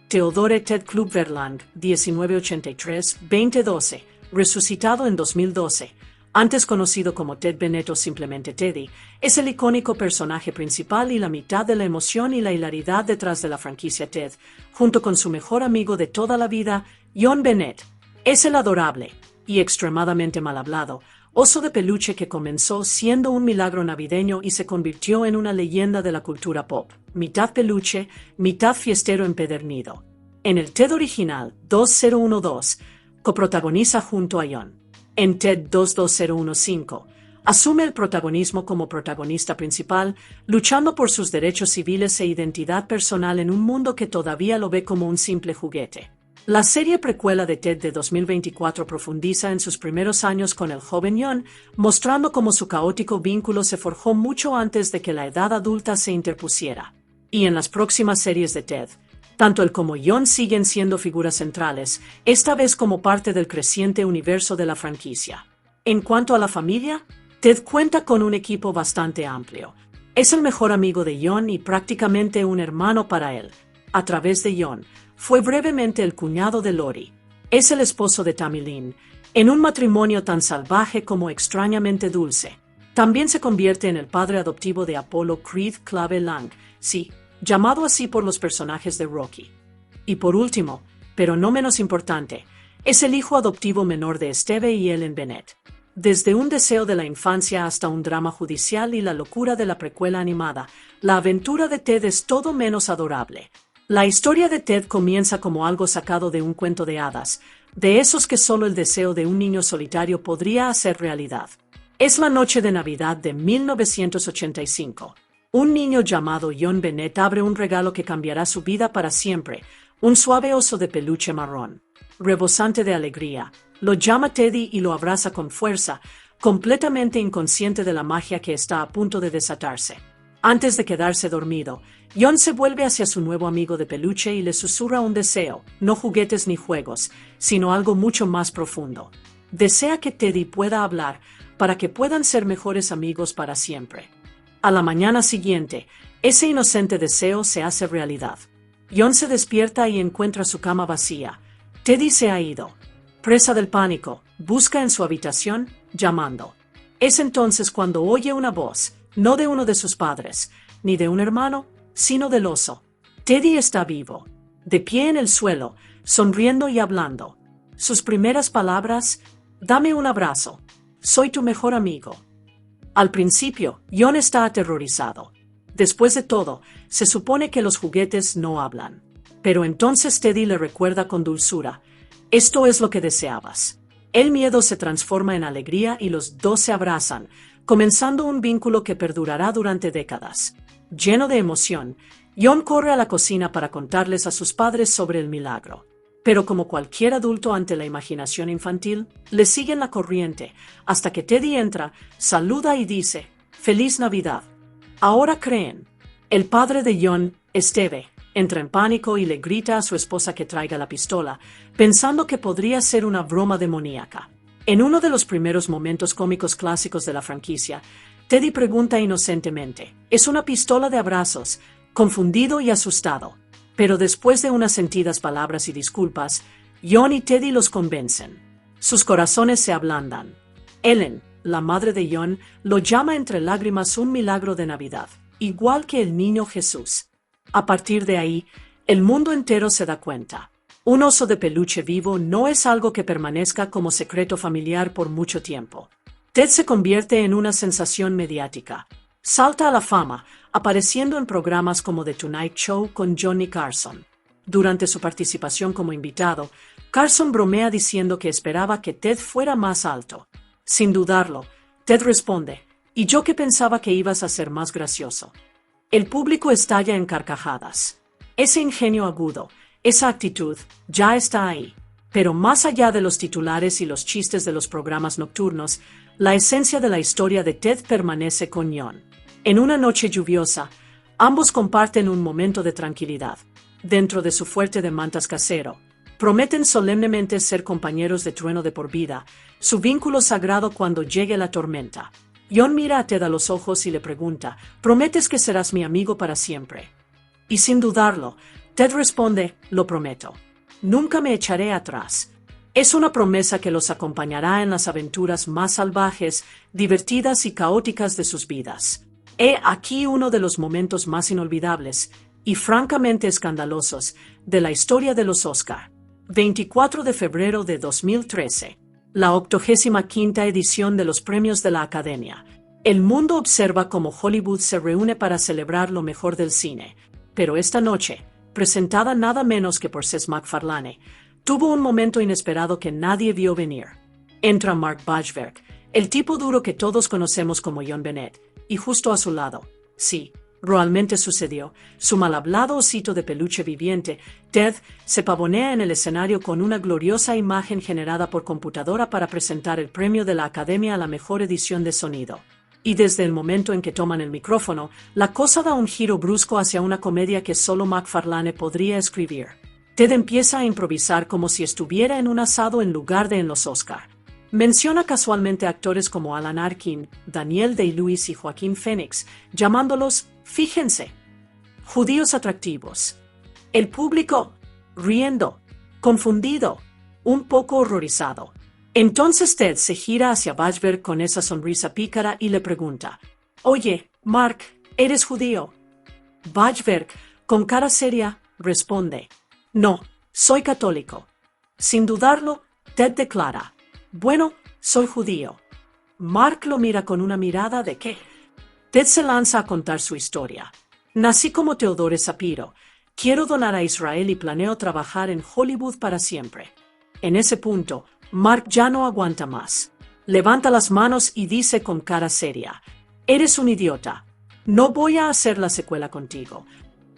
Theodore Ted Klubverland, 1983-2012, resucitado en 2012, antes conocido como Ted Bennett o simplemente Teddy, es el icónico personaje principal y la mitad de la emoción y la hilaridad detrás de la franquicia Ted, junto con su mejor amigo de toda la vida, John Bennett. Es el adorable y extremadamente mal hablado oso de peluche que comenzó siendo un milagro navideño y se convirtió en una leyenda de la cultura pop, mitad peluche, mitad fiestero empedernido. En el Ted original 2012, coprotagoniza junto a John. En Ted 22015, asume el protagonismo como protagonista principal, luchando por sus derechos civiles e identidad personal en un mundo que todavía lo ve como un simple juguete. La serie precuela de Ted de 2024 profundiza en sus primeros años con el joven John, mostrando cómo su caótico vínculo se forjó mucho antes de que la edad adulta se interpusiera. Y en las próximas series de Ted, tanto él como John siguen siendo figuras centrales, esta vez como parte del creciente universo de la franquicia. En cuanto a la familia, Ted cuenta con un equipo bastante amplio. Es el mejor amigo de John y prácticamente un hermano para él. A través de John, fue brevemente el cuñado de Lori. Es el esposo de Tammy Lynn, en un matrimonio tan salvaje como extrañamente dulce. También se convierte en el padre adoptivo de Apollo Creed Clave Lang, sí, llamado así por los personajes de Rocky. Y por último, pero no menos importante, es el hijo adoptivo menor de Steve y Ellen Bennett. Desde un deseo de la infancia hasta un drama judicial y la locura de la precuela animada, la aventura de Ted es todo menos adorable. La historia de Ted comienza como algo sacado de un cuento de hadas, de esos que solo el deseo de un niño solitario podría hacer realidad. Es la noche de Navidad de 1985. Un niño llamado John Bennett abre un regalo que cambiará su vida para siempre, un suave oso de peluche marrón. Rebosante de alegría, lo llama Teddy y lo abraza con fuerza, completamente inconsciente de la magia que está a punto de desatarse. Antes de quedarse dormido, John se vuelve hacia su nuevo amigo de peluche y le susurra un deseo, no juguetes ni juegos, sino algo mucho más profundo. Desea que Teddy pueda hablar para que puedan ser mejores amigos para siempre. A la mañana siguiente, ese inocente deseo se hace realidad. John se despierta y encuentra su cama vacía. Teddy se ha ido. Presa del pánico, busca en su habitación, llamando. Es entonces cuando oye una voz, no de uno de sus padres, ni de un hermano, sino del oso. Teddy está vivo, de pie en el suelo, sonriendo y hablando. Sus primeras palabras: «Dame un abrazo. Soy tu mejor amigo». Al principio, John está aterrorizado. Después de todo, se supone que los juguetes no hablan. Pero entonces Teddy le recuerda con dulzura: «Esto es lo que deseabas». El miedo se transforma en alegría y los dos se abrazan, comenzando un vínculo que perdurará durante décadas. Lleno de emoción, Jon corre a la cocina para contarles a sus padres sobre el milagro. Pero como cualquier adulto ante la imaginación infantil, le siguen la corriente, hasta que Teddy entra, saluda y dice, «¡Feliz Navidad!». Ahora creen. El padre de Jon, Steve, entra en pánico y le grita a su esposa que traiga la pistola, pensando que podría ser una broma demoníaca. En uno de los primeros momentos cómicos clásicos de la franquicia, Teddy pregunta inocentemente, «¿Es una pistola de abrazos?», confundido y asustado. Pero después de unas sentidas palabras y disculpas, Jon y Teddy los convencen. Sus corazones se ablandan. Ellen, la madre de Jon, lo llama entre lágrimas un milagro de Navidad, igual que el niño Jesús. A partir de ahí, el mundo entero se da cuenta. Un oso de peluche vivo no es algo que permanezca como secreto familiar por mucho tiempo. Ted se convierte en una sensación mediática. Salta a la fama, apareciendo en programas como The Tonight Show con Johnny Carson. Durante su participación como invitado, Carson bromea diciendo que esperaba que Ted fuera más alto. Sin dudarlo, Ted responde, «¿Y yo que pensaba que ibas a ser más gracioso?». El público estalla en carcajadas. Ese ingenio agudo, esa actitud, ya está ahí. Pero más allá de los titulares y los chistes de los programas nocturnos, la esencia de la historia de Ted permanece con Jon. En una noche lluviosa, ambos comparten un momento de tranquilidad. Dentro de su fuerte de mantas casero, prometen solemnemente ser compañeros de trueno de por vida, su vínculo sagrado cuando llegue la tormenta. Jon mira a Ted a los ojos y le pregunta, «¿Prometes que serás mi amigo para siempre?». Y sin dudarlo, Ted responde, «Lo prometo. Nunca me echaré atrás». Es una promesa que los acompañará en las aventuras más salvajes, divertidas y caóticas de sus vidas. He aquí uno de los momentos más inolvidables y francamente escandalosos de la historia de los Oscar. 24 de febrero de 2013. La 85ª edición de los premios de la Academia. El mundo observa cómo Hollywood se reúne para celebrar lo mejor del cine. Pero esta noche, presentada nada menos que por Seth MacFarlane, tuvo un momento inesperado que nadie vio venir. Entra Mark Wahlberg, el tipo duro que todos conocemos como John Bennett, y justo a su lado, sí, realmente sucedió, su mal hablado osito de peluche viviente, Ted, se pavonea en el escenario con una gloriosa imagen generada por computadora para presentar el premio de la Academia a la mejor edición de sonido. Y desde el momento en que toman el micrófono, la cosa da un giro brusco hacia una comedia que solo MacFarlane podría escribir. Ted empieza a improvisar como si estuviera en un asado en lugar de en los Oscar. Menciona casualmente a actores como Alan Arkin, Daniel Day-Lewis y Joaquín Phoenix, llamándolos, fíjense, judíos atractivos. El público, riendo, confundido, un poco horrorizado. Entonces Ted se gira hacia Wahlberg con esa sonrisa pícara y le pregunta, «Oye, Mark, ¿eres judío?». Wahlberg, con cara seria, responde, «No, soy católico». Sin dudarlo, Ted declara, «Bueno, soy judío». Mark lo mira con una mirada de ¿qué? Ted se lanza a contar su historia. «Nací como Teodore Shapiro. Quiero donar a Israel y planeo trabajar en Hollywood para siempre». En ese punto, Mark ya no aguanta más. Levanta las manos y dice con cara seria, «Eres un idiota. No voy a hacer la secuela contigo».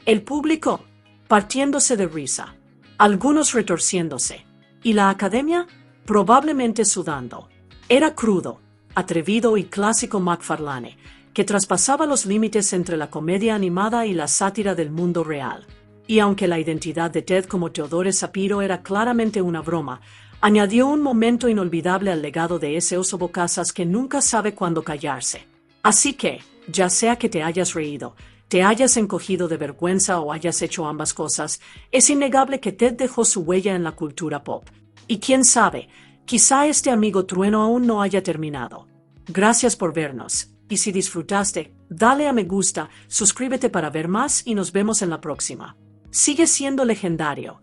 El público, partiéndose de risa, algunos retorciéndose, y la Academia, probablemente sudando. Era crudo, atrevido y clásico MacFarlane, que traspasaba los límites entre la comedia animada y la sátira del mundo real. Y aunque la identidad de Ted como Teodore Shapiro era claramente una broma, añadió un momento inolvidable al legado de ese oso bocazas que nunca sabe cuándo callarse. Así que, ya sea que te hayas reído, te hayas encogido de vergüenza o hayas hecho ambas cosas, es innegable que Ted dejó su huella en la cultura pop. Y quién sabe, quizá este amigo trueno aún no haya terminado. Gracias por vernos, y si disfrutaste, dale a me gusta, suscríbete para ver más y nos vemos en la próxima. Sigue siendo legendario.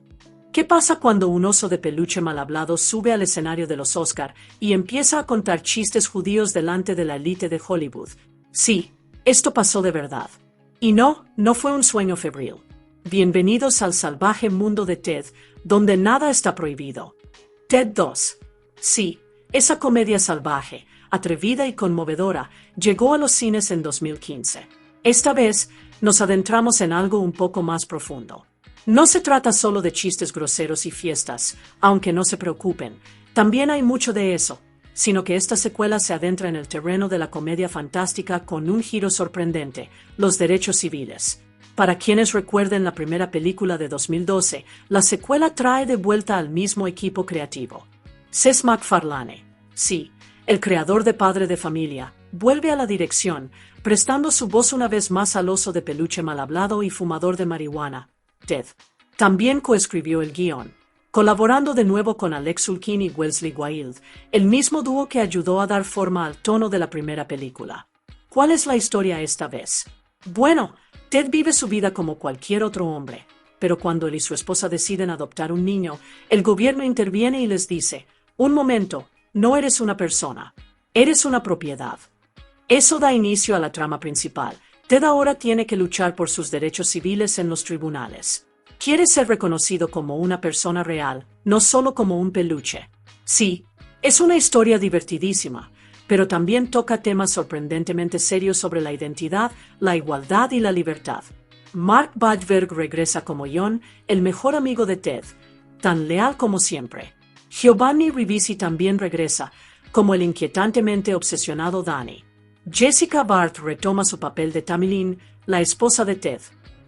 ¿Qué pasa cuando un oso de peluche mal hablado sube al escenario de los Oscar y empieza a contar chistes judíos delante de la élite de Hollywood? Sí, esto pasó de verdad. Y no fue un sueño febril. Bienvenidos al salvaje mundo de Ted, donde nada está prohibido. Ted 2. Sí, esa comedia salvaje, atrevida y conmovedora, llegó a los cines en 2015. Esta vez, nos adentramos en algo un poco más profundo. No se trata solo de chistes groseros y fiestas, aunque no se preocupen, también hay mucho de eso, sino que esta secuela se adentra en el terreno de la comedia fantástica con un giro sorprendente: los derechos civiles. Para quienes recuerden la primera película de 2012, la secuela trae de vuelta al mismo equipo creativo. Seth MacFarlane, sí, el creador de Padre de Familia, vuelve a la dirección, prestando su voz una vez más al oso de peluche mal hablado y fumador de marihuana, Ted. También coescribió el guión, colaborando de nuevo con Alex Sulkin y Wellesley Wild, el mismo dúo que ayudó a dar forma al tono de la primera película. ¿Cuál es la historia esta vez? Bueno, Ted vive su vida como cualquier otro hombre, pero cuando él y su esposa deciden adoptar un niño, el gobierno interviene y les dice: un momento, no eres una persona, eres una propiedad. Eso da inicio a la trama principal. Ted ahora tiene que luchar por sus derechos civiles en los tribunales. Quiere ser reconocido como una persona real, no solo como un peluche. Sí, es una historia divertidísima, pero también toca temas sorprendentemente serios sobre la identidad, la igualdad y la libertad. Mark Wahlberg regresa como John, el mejor amigo de Ted, tan leal como siempre. Giovanni Ribisi también regresa, como el inquietantemente obsesionado Danny. Jessica Barth retoma su papel de Tammy Lynn, la esposa de Ted.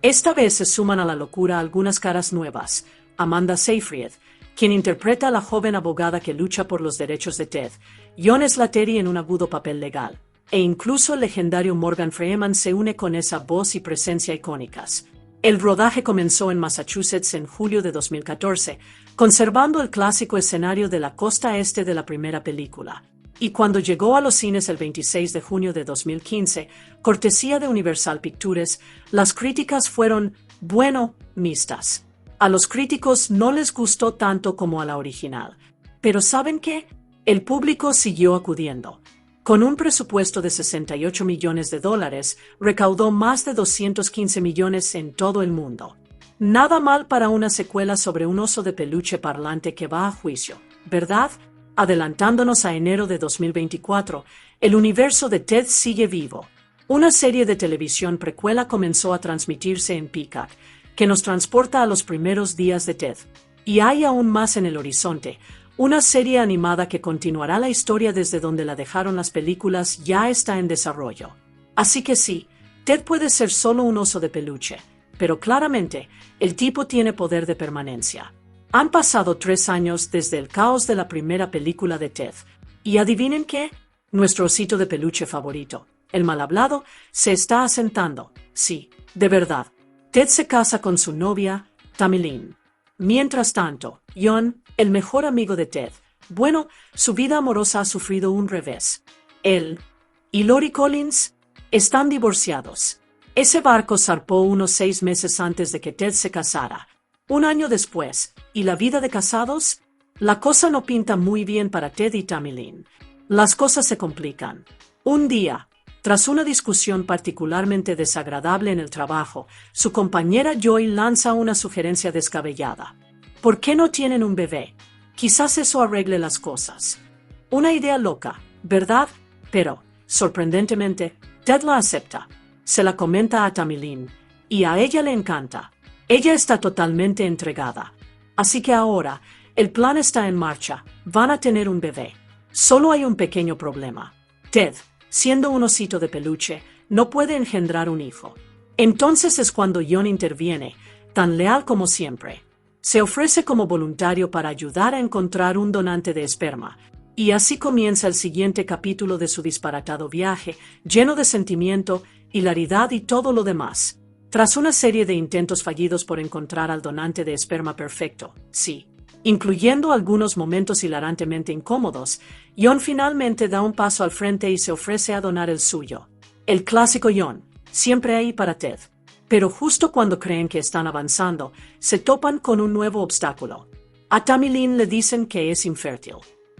Esta vez se suman a la locura algunas caras nuevas: Amanda Seyfried, quien interpreta a la joven abogada que lucha por los derechos de Ted, John Slattery en un agudo papel legal, e incluso el legendario Morgan Freeman se une con esa voz y presencia icónicas. El rodaje comenzó en Massachusetts en julio de 2014, conservando el clásico escenario de la costa este de la primera película. Y cuando llegó a los cines el 26 de junio de 2015, cortesía de Universal Pictures, las críticas fueron, bueno, mixtas. A los críticos no les gustó tanto como a la original. Pero ¿saben qué? El público siguió acudiendo. Con un presupuesto de $68 millones, recaudó más de 215 millones en todo el mundo. Nada mal para una secuela sobre un oso de peluche parlante que va a juicio, ¿verdad? Adelantándonos a enero de 2024, el universo de Ted sigue vivo. Una serie de televisión precuela comenzó a transmitirse en Peacock, que nos transporta a los primeros días de Ted. Y hay aún más en el horizonte. Una serie animada que continuará la historia desde donde la dejaron las películas ya está en desarrollo. Así que sí, Ted puede ser solo un oso de peluche, pero claramente, el tipo tiene poder de permanencia. Han pasado 3 años desde el caos de la primera película de Ted. ¿Y adivinen qué? Nuestro osito de peluche favorito, el mal hablado, se está asentando. Sí, de verdad. Ted se casa con su novia, Tammy Lynn. Mientras tanto, John, el mejor amigo de Ted, bueno, su vida amorosa ha sufrido un revés. Él y Lori Collins están divorciados. Ese barco zarpó unos 6 meses antes de que Ted se casara. Un año después, ¿y la vida de casados? La cosa no pinta muy bien para Ted y Tammy Lynn. Las cosas se complican. Un día, tras una discusión particularmente desagradable en el trabajo, su compañera Joy lanza una sugerencia descabellada. ¿Por qué no tienen un bebé? Quizás eso arregle las cosas. Una idea loca, ¿verdad? Pero, sorprendentemente, Ted la acepta. Se la comenta a Tammy Lynn, y a ella le encanta. Ella está totalmente entregada. Así que ahora, el plan está en marcha. Van a tener un bebé. Solo hay un pequeño problema. Ted, siendo un osito de peluche, no puede engendrar un hijo. Entonces es cuando John interviene, tan leal como siempre. Se ofrece como voluntario para ayudar a encontrar un donante de esperma. Y así comienza el siguiente capítulo de su disparatado viaje, lleno de sentimiento, hilaridad y todo lo demás. Tras una serie de intentos fallidos por encontrar al donante de esperma perfecto, sí, incluyendo algunos momentos hilarantemente incómodos, John finalmente da un paso al frente y se ofrece a donar el suyo. El clásico John, siempre ahí para Ted. Pero justo cuando creen que están avanzando, se topan con un nuevo obstáculo. A Tammy Lynn le dicen que es infértil.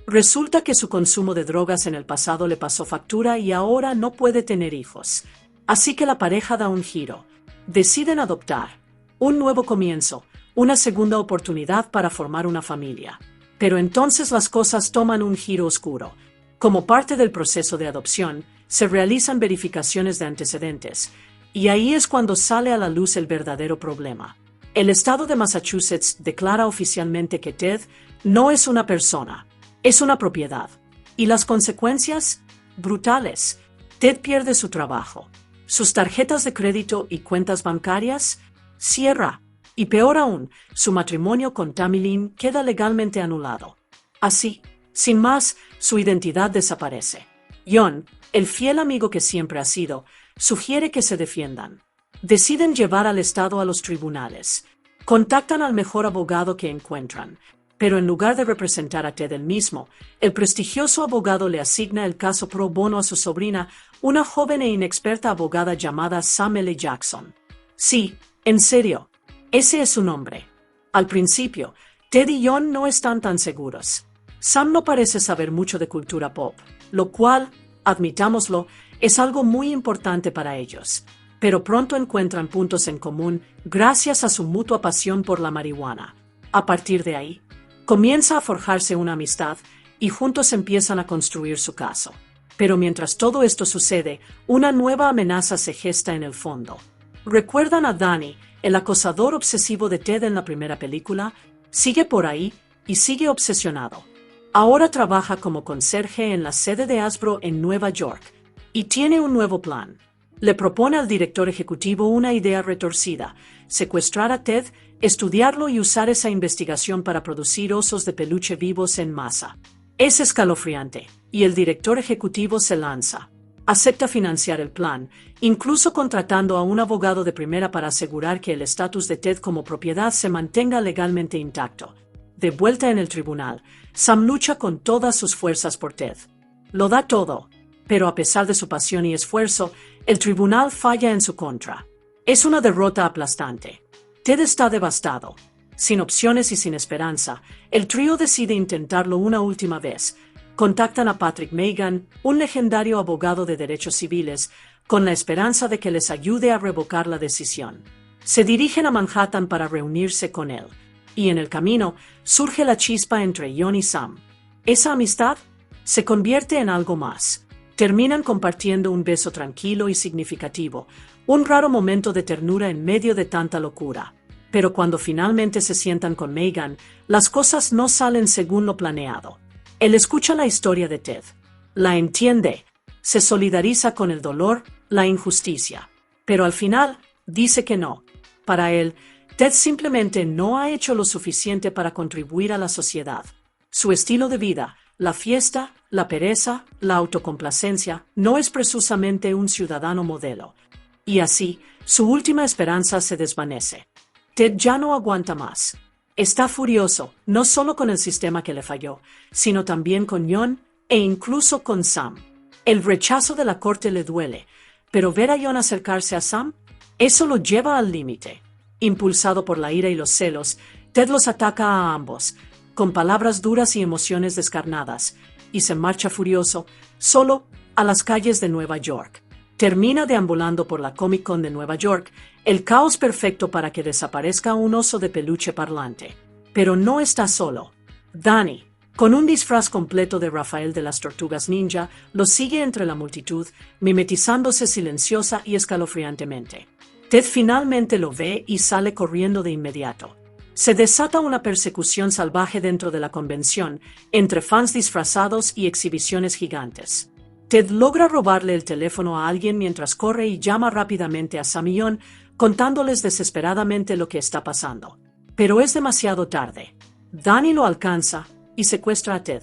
Resulta que su consumo de drogas en el pasado le pasó factura y ahora no puede tener hijos. Así que la pareja da un giro. Deciden adoptar. Un nuevo comienzo, una segunda oportunidad para formar una familia. Pero entonces las cosas toman un giro oscuro. Como parte del proceso de adopción, se realizan verificaciones de antecedentes, Y ahí es cuando sale a la luz el verdadero problema. El estado de Massachusetts declara oficialmente que Ted no es una persona, es una propiedad. ¿Y las consecuencias? Brutales. Ted pierde su trabajo. Sus tarjetas de crédito y cuentas bancarias cierra. Y peor aún, su matrimonio con Tammy Lynn queda legalmente anulado. Así, sin más, su identidad desaparece. John, el fiel amigo que siempre ha sido, sugiere que se defiendan. Deciden llevar al Estado a los tribunales. Contactan al mejor abogado que encuentran, pero en lugar de representar a Ted él mismo, el prestigioso abogado le asigna el caso pro bono a su sobrina, una joven e inexperta abogada llamada Sam L. Jackson. Sí, en serio, ese es su nombre. Al principio, Ted y John no están tan seguros. Sam no parece saber mucho de cultura pop, lo cual, admitámoslo, es algo muy importante para ellos. Pero pronto encuentran puntos en común gracias a su mutua pasión por la marihuana. A partir de ahí, comienza a forjarse una amistad y juntos empiezan a construir su caso. Pero mientras todo esto sucede, una nueva amenaza se gesta en el fondo. ¿Recuerdan a Danny, el acosador obsesivo de Ted en la primera película? Sigue por ahí y sigue obsesionado. Ahora trabaja como conserje en la sede de Hasbro en Nueva York y tiene un nuevo plan. Le propone al director ejecutivo una idea retorcida: secuestrar a Ted, estudiarlo y usar esa investigación para producir osos de peluche vivos en masa. Es escalofriante, y el director ejecutivo se lanza. Acepta financiar el plan, incluso contratando a un abogado de primera para asegurar que el estatus de Ted como propiedad se mantenga legalmente intacto. De vuelta en el tribunal, Sam lucha con todas sus fuerzas por Ted. Lo da todo, pero a pesar de su pasión y esfuerzo, el tribunal falla en su contra. Es una derrota aplastante. Ted está devastado. Sin opciones y sin esperanza, el trío decide intentarlo una última vez. Contactan a Patrick Meighan, un legendario abogado de derechos civiles, con la esperanza de que les ayude a revocar la decisión. Se dirigen a Manhattan para reunirse con él, y en el camino surge la chispa entre John y Sam. Esa amistad se convierte en algo más. Terminan compartiendo un beso tranquilo y significativo, un raro momento de ternura en medio de tanta locura. Pero cuando finalmente se sientan con Meighan, las cosas no salen según lo planeado. Él escucha la historia de Ted, la entiende, se solidariza con el dolor, la injusticia. Pero al final, dice que no. Para él, Ted simplemente no ha hecho lo suficiente para contribuir a la sociedad. Su estilo de vida, la fiesta, la pereza, la autocomplacencia, no es precisamente un ciudadano modelo. Y así, su última esperanza se desvanece. Ted ya no aguanta más. Está furioso, no solo con el sistema que le falló, sino también con John e incluso con Sam. El rechazo de la corte le duele, pero ver a John acercarse a Sam, eso lo lleva al límite. Impulsado por la ira y los celos, Ted los ataca a ambos, con palabras duras y emociones descarnadas, y se marcha furioso, solo, a las calles de Nueva York. Termina deambulando por la Comic Con de Nueva York, el caos perfecto para que desaparezca un oso de peluche parlante. Pero no está solo. Danny, con un disfraz completo de Rafael de las Tortugas Ninja, lo sigue entre la multitud, mimetizándose silenciosa y escalofriantemente. Ted finalmente lo ve y sale corriendo de inmediato. Se desata una persecución salvaje dentro de la convención, entre fans disfrazados y exhibiciones gigantes. Ted logra robarle el teléfono a alguien mientras corre y llama rápidamente a Sam y John, contándoles desesperadamente lo que está pasando. Pero es demasiado tarde. Danny lo alcanza y secuestra a Ted.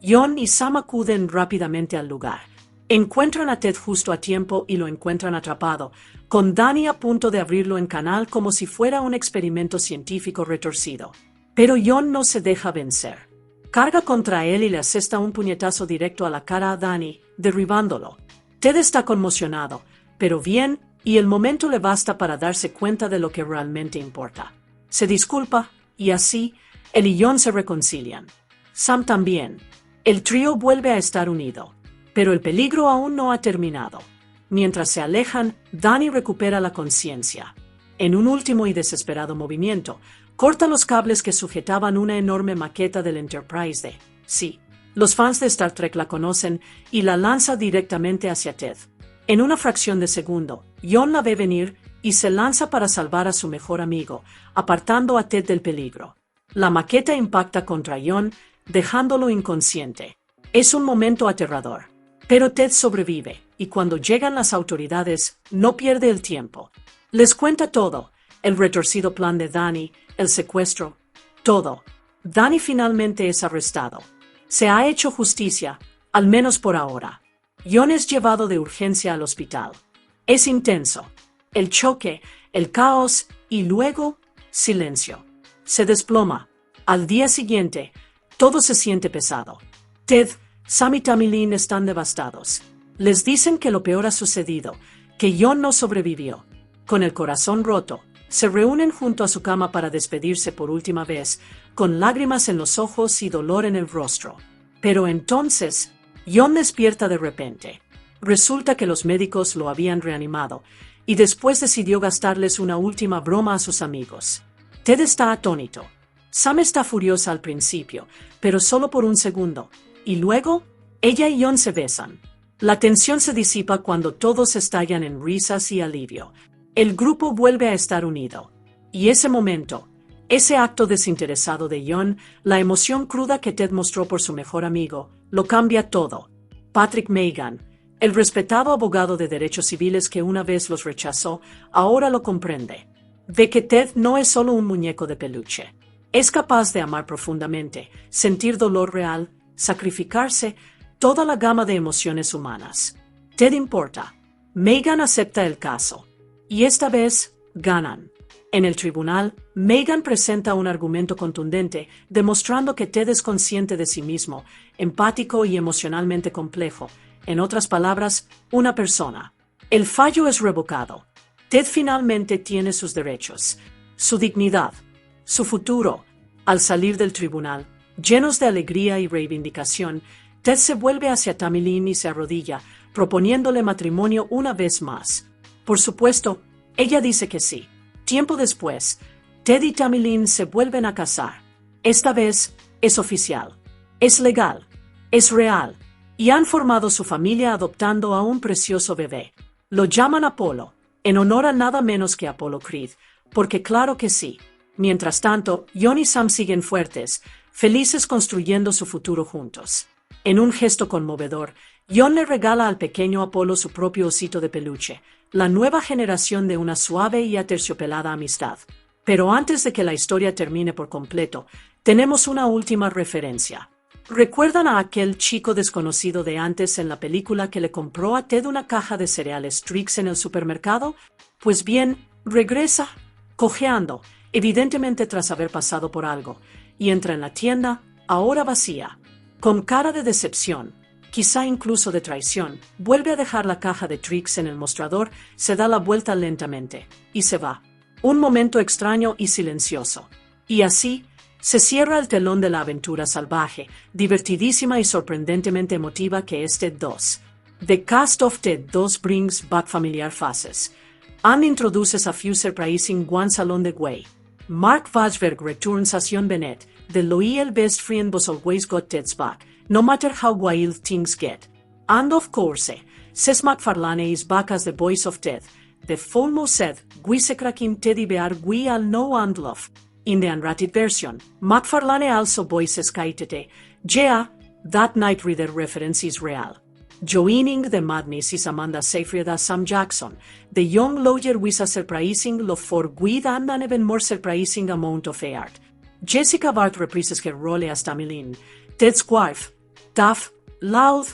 John y Sam acuden rápidamente al lugar. Encuentran a Ted justo a tiempo y lo encuentran atrapado, con Danny a punto de abrirlo en canal como si fuera un experimento científico retorcido. Pero John no se deja vencer. Carga contra él y le asesta un puñetazo directo a la cara a Danny, derribándolo. Ted está conmocionado, pero bien, y el momento le basta para darse cuenta de lo que realmente importa. Se disculpa, y así, él y John se reconcilian. Sam también. El trío vuelve a estar unido. Pero el peligro aún no ha terminado. Mientras se alejan, Danny recupera la conciencia. En un último y desesperado movimiento, corta los cables que sujetaban una enorme maqueta del Enterprise D. Sí, los fans de Star Trek la conocen y la lanza directamente hacia Ted. En una fracción de segundo, Jon la ve venir y se lanza para salvar a su mejor amigo, apartando a Ted del peligro. La maqueta impacta contra Jon, dejándolo inconsciente. Es un momento aterrador. Pero Ted sobrevive, y cuando llegan las autoridades, no pierde el tiempo. Les cuenta todo, el retorcido plan de Danny, el secuestro, todo. Danny finalmente es arrestado. Se ha hecho justicia, al menos por ahora. Jon es llevado de urgencia al hospital. Es intenso. El choque, el caos y luego, silencio. Se desploma. Al día siguiente, todo se siente pesado. Ted, Sam y Tammy Lynn están devastados. Les dicen que lo peor ha sucedido, que Jon no sobrevivió. Con el corazón roto, se reúnen junto a su cama para despedirse por última vez, con lágrimas en los ojos y dolor en el rostro. Pero entonces, Jon despierta de repente. Resulta que los médicos lo habían reanimado, y después decidió gastarles una última broma a sus amigos. Ted está atónito. Sam está furiosa al principio, pero solo por un segundo, y luego, ella y Jon se besan. La tensión se disipa cuando todos estallan en risas y alivio. El grupo vuelve a estar unido. Y ese momento, ese acto desinteresado de Jon, la emoción cruda que Ted mostró por su mejor amigo, lo cambia todo. Patrick Meighan, el respetado abogado de derechos civiles que una vez los rechazó, ahora lo comprende. Ve que Ted no es solo un muñeco de peluche. Es capaz de amar profundamente, sentir dolor real, sacrificarse, toda la gama de emociones humanas. Ted importa. Meighan acepta el caso. Y esta vez, ganan. En el tribunal, Meighan presenta un argumento contundente, demostrando que Ted es consciente de sí mismo, empático y emocionalmente complejo. En otras palabras, una persona. El fallo es revocado. Ted finalmente tiene sus derechos, su dignidad, su futuro. Al salir del tribunal, llenos de alegría y reivindicación, Ted se vuelve hacia Tammy Lynn y se arrodilla, proponiéndole matrimonio una vez más. Por supuesto, ella dice que sí. Tiempo después, Ted y Tammy Lynn se vuelven a casar. Esta vez, es oficial. Es legal. Es real. Y han formado su familia adoptando a un precioso bebé. Lo llaman Apolo, en honor a nada menos que Apollo Creed, porque claro que sí. Mientras tanto, Jon y Sam siguen fuertes, felices construyendo su futuro juntos. En un gesto conmovedor, Jon le regala al pequeño Apolo su propio osito de peluche, la nueva generación de una suave y aterciopelada amistad. Pero antes de que la historia termine por completo, tenemos una última referencia. ¿Recuerdan a aquel chico desconocido de antes en la película que le compró a Ted una caja de cereales Trix en el supermercado? Pues bien, regresa, cojeando, evidentemente tras haber pasado por algo, y entra en la tienda, ahora vacía. Con cara de decepción, quizá incluso de traición, vuelve a dejar la caja de Trix en el mostrador, se da la vuelta lentamente, y se va. Un momento extraño y silencioso. Y así, se cierra el telón de la aventura salvaje, divertidísima y sorprendentemente emotiva que es Ted 2. The cast of Ted 2 brings back familiar faces. Anne introduces a few surprising ones along the way. Mark Wahlberg returns as Jon Bennett, the loyal best friend was always got Ted's back, no matter how wild things get. And of course, Seth MacFarlane is back as the voice of Ted. The foremost said, "We secrakim Teddy bear we all know and love." In the unrated version, MacFarlane also voices Kaitete. Yeah, that Night Reader reference is real. Joining the madness is Amanda Seyfried as Sam Jackson, the young lawyer with a surprising love for weed and an even more surprising amount of art. Jessica Bart reprises her role as Tammy Lynn, Ted's wife, tough, loud,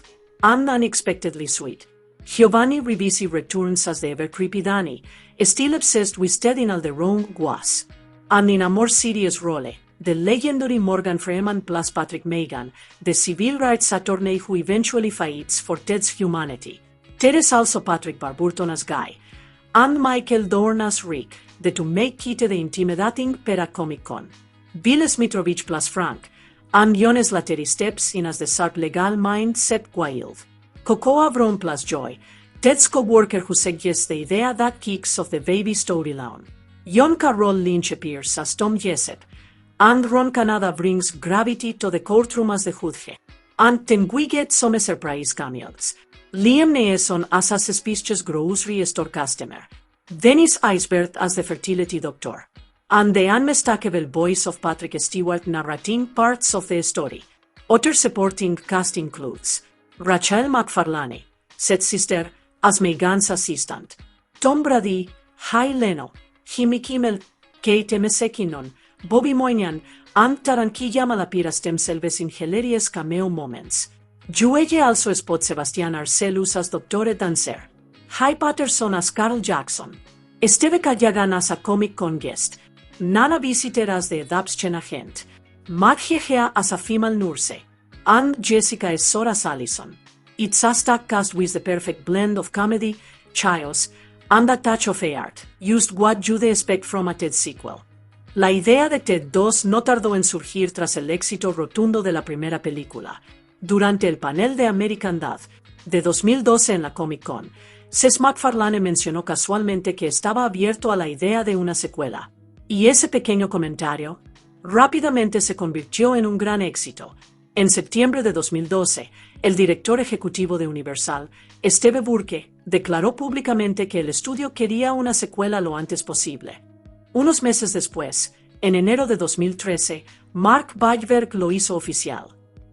and unexpectedly sweet. Giovanni Ribisi returns as the ever-creepy Danny, still obsessed with Ted in all the wrong ways. And in a more serious role, the legendary Morgan Freeman plus Patrick Meighan, the civil rights attorney who eventually fights for Ted's humanity. Ted is also Patrick Warburton as Guy, and Michael Dorn as Rick, the to make Kitty the intimidating per Comic-Con. Bill Smitrovich plus Frank, and Jonas Lateri steps in as the sharp legal mind Seth Wild. Cocoa Brown plus Joy, Ted's co-worker who suggests the idea that kicks off the baby storyline. John Carroll Lynch appears as Tom Jessup, and Ron Canada brings gravity to the courtroom as the judge. Anten wiget som surprise cameos. Liam Neeson as suspicious grocery store customer. Dennis Eisbert as the fertility doctor. And the unmistakable voice of Patrick Stewart narrating parts of the story. Other supporting cast includes Rachel McFarlane, Seth's sister, as Megan's assistant, Tom Brady, Jay Leno, Jimmy Kimmel, Kate McKinnon, Bobby Moynihan, and Taranquilla Malapiras themselves in hilarious cameo moments. Jueye also spot Sebastian Arcelus as Dr. Dancer, Hy Patterson as Carl Jackson, Steve Callaghan as a Comic-Con guest, Nana Visitor as the adoption agent, Matt Gea as a female nurse, and Jessica as Sora Allison. It's a stacked cast with the perfect blend of comedy, chaos, and a touch of art, used what you'd expect from a TED sequel. La idea de TED 2 no tardó en surgir tras el éxito rotundo de la primera película. Durante el panel de American Dad de 2012 en la Comic-Con, Seth MacFarlane mencionó casualmente que estaba abierto a la idea de una secuela. Y ese pequeño comentario rápidamente se convirtió en un gran éxito. En septiembre de 2012, el director ejecutivo de Universal, Steve Burke, declaró públicamente que el estudio quería una secuela lo antes posible. Unos meses después, en enero de 2013, Mark Wahlberg lo hizo oficial.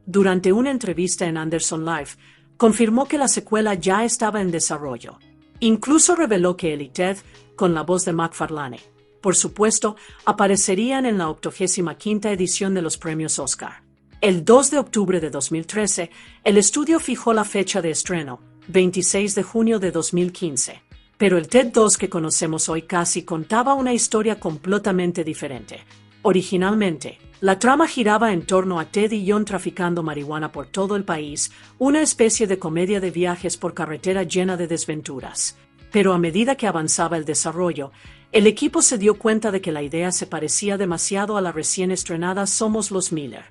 Durante una entrevista en Anderson Live, confirmó que la secuela ya estaba en desarrollo. Incluso reveló que él y Ted, con la voz de MacFarlane, por supuesto, aparecerían en la 85ª edición de los premios Oscar. El 2 de octubre de 2013, el estudio fijó la fecha de estreno, 26 de junio de 2015. Pero el TED 2 que conocemos hoy casi contaba una historia completamente diferente. Originalmente, la trama giraba en torno a Ted y John traficando marihuana por todo el país, una especie de comedia de viajes por carretera llena de desventuras. Pero a medida que avanzaba el desarrollo, el equipo se dio cuenta de que la idea se parecía demasiado a la recién estrenada Somos los Miller.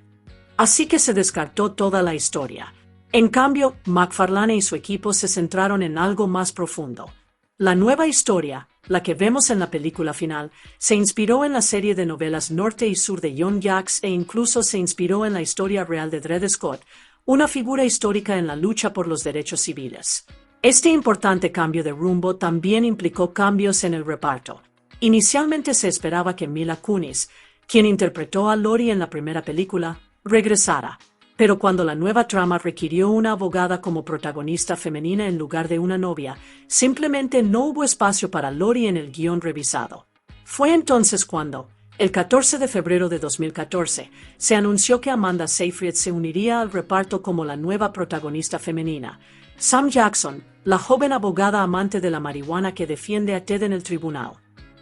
Así que se descartó toda la historia. En cambio, MacFarlane y su equipo se centraron en algo más profundo. La nueva historia, la que vemos en la película final, se inspiró en la serie de novelas Norte y Sur de John Jacques e incluso se inspiró en la historia real de Dred Scott, una figura histórica en la lucha por los derechos civiles. Este importante cambio de rumbo también implicó cambios en el reparto. Inicialmente se esperaba que Mila Kunis, quien interpretó a Lori en la primera película, regresara. Pero cuando la nueva trama requirió una abogada como protagonista femenina en lugar de una novia, simplemente no hubo espacio para Lori en el guión revisado. Fue entonces cuando, el 14 de febrero de 2014, se anunció que Amanda Seyfried se uniría al reparto como la nueva protagonista femenina. Sam Jackson, la joven abogada amante de la marihuana que defiende a Ted en el tribunal.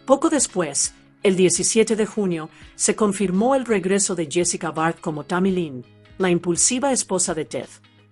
Poco después, el 17 de junio, se confirmó el regreso de Jessica Barth como Tammy Lynn, la impulsiva esposa de Ted.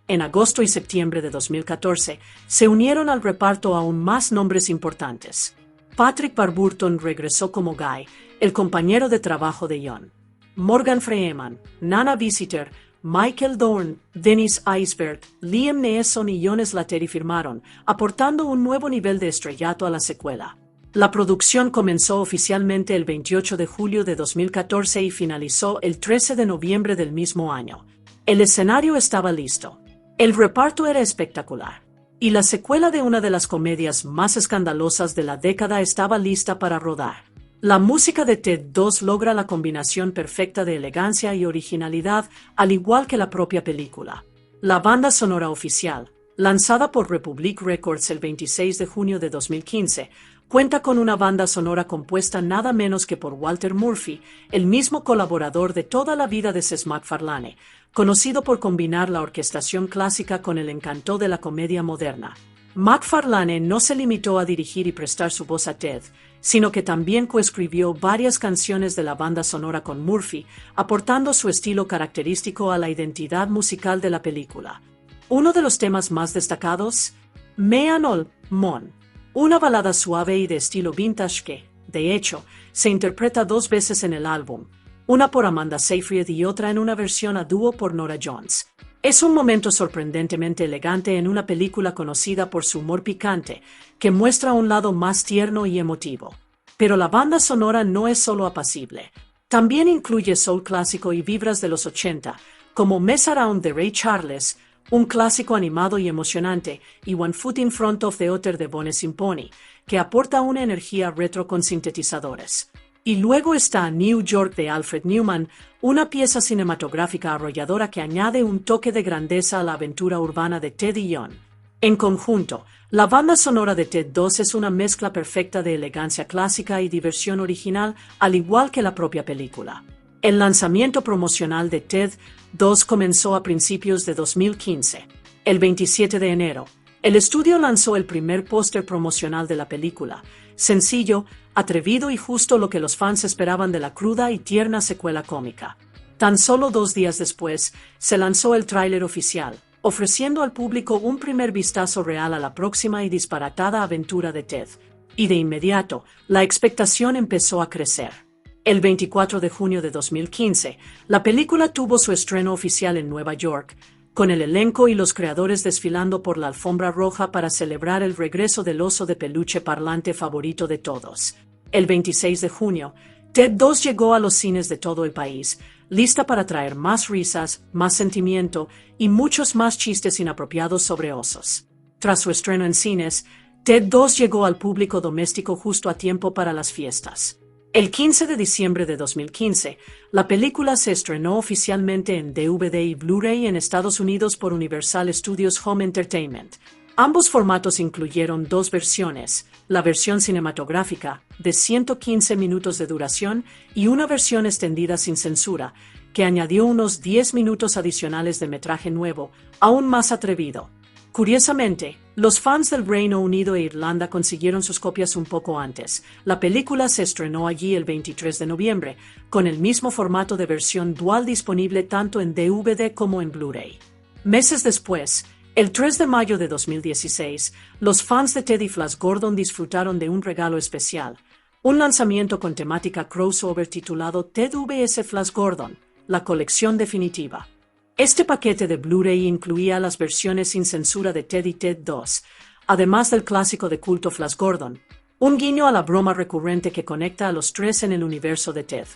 En agosto y septiembre de 2014, se unieron al reparto aún más nombres importantes. Patrick Warburton regresó como Guy, el compañero de trabajo de John. Morgan Freeman, Nana Visitor, Michael Dorn, Dennis Eisbert, Liam Neeson y John Slattery firmaron, aportando un nuevo nivel de estrellato a la secuela. La producción comenzó oficialmente el 28 de julio de 2014 y finalizó el 13 de noviembre del mismo año. El escenario estaba listo. El reparto era espectacular. Y la secuela de una de las comedias más escandalosas de la década estaba lista para rodar. La música de TED 2 logra la combinación perfecta de elegancia y originalidad, al igual que la propia película. La banda sonora oficial, lanzada por Republic Records el 26 de junio de 2015, cuenta con una banda sonora compuesta nada menos que por Walter Murphy, el mismo colaborador de toda la vida de Seth MacFarlane, conocido por combinar la orquestación clásica con el encanto de la comedia moderna. MacFarlane no se limitó a dirigir y prestar su voz a Ted, sino que también coescribió varias canciones de la banda sonora con Murphy, aportando su estilo característico a la identidad musical de la película. Uno de los temas más destacados, Me and All Mon, una balada suave y de estilo vintage que, de hecho, se interpreta dos veces en el álbum, una por Amanda Seyfried y otra en una versión a dúo por Norah Jones. Es un momento sorprendentemente elegante en una película conocida por su humor picante, que muestra un lado más tierno y emotivo. Pero la banda sonora no es solo apacible. También incluye soul clásico y vibras de los 80, como Mess Around the Ray Charles, un clásico animado y emocionante, y One Foot in Front of the Other de Bones Imponi, que aporta una energía retro con sintetizadores. Y luego está New York de Alfred Newman, una pieza cinematográfica arrolladora que añade un toque de grandeza a la aventura urbana de Ted y John. En conjunto, la banda sonora de Ted 2 es una mezcla perfecta de elegancia clásica y diversión original, al igual que la propia película. El lanzamiento promocional de Ted 2 comenzó a principios de 2015. El 27 de enero, el estudio lanzó el primer póster promocional de la película, sencillo, atrevido y justo lo que los fans esperaban de la cruda y tierna secuela cómica. Tan solo 2 días después, se lanzó el tráiler oficial, ofreciendo al público un primer vistazo real a la próxima y disparatada aventura de Ted. Y de inmediato, la expectación empezó a crecer. El 24 de junio de 2015, la película tuvo su estreno oficial en Nueva York, con el elenco y los creadores desfilando por la alfombra roja para celebrar el regreso del oso de peluche parlante favorito de todos. El 26 de junio, Ted 2 llegó a los cines de todo el país, lista para traer más risas, más sentimiento y muchos más chistes inapropiados sobre osos. Tras su estreno en cines, Ted 2 llegó al público doméstico justo a tiempo para las fiestas. El 15 de diciembre de 2015, la película se estrenó oficialmente en DVD y Blu-ray en Estados Unidos por Universal Studios Home Entertainment. Ambos formatos incluyeron 2 versiones, la versión cinematográfica, de 115 minutos de duración, y una versión extendida sin censura, que añadió unos 10 minutos adicionales de metraje nuevo, aún más atrevido. Curiosamente, los fans del Reino Unido e Irlanda consiguieron sus copias un poco antes. La película se estrenó allí el 23 de noviembre, con el mismo formato de versión dual disponible tanto en DVD como en Blu-ray. Meses después, el 3 de mayo de 2016, los fans de Ted y Flash Gordon disfrutaron de un regalo especial, un lanzamiento con temática crossover titulado Ted vs Flash Gordon, la colección definitiva. Este paquete de Blu-ray incluía las versiones sin censura de Ted y Ted 2, además del clásico de culto Flash Gordon, un guiño a la broma recurrente que conecta a los 3 en el universo de Ted.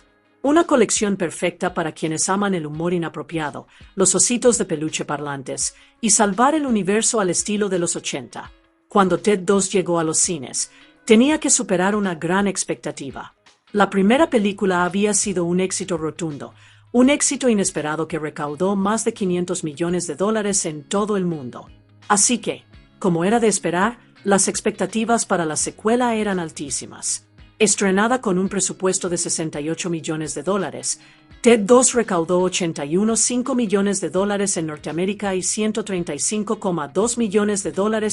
Una colección perfecta para quienes aman el humor inapropiado, los ositos de peluche parlantes, y salvar el universo al estilo de los 80. Cuando Ted 2 llegó a los cines, tenía que superar una gran expectativa. La primera película había sido un éxito rotundo, un éxito inesperado que recaudó más de $500 millones en todo el mundo. Así que, como era de esperar, las expectativas para la secuela eran altísimas. Estrenada con un presupuesto de $68 millones, Ted 2 recaudó $81.5 millones en Norteamérica y $135.2 millones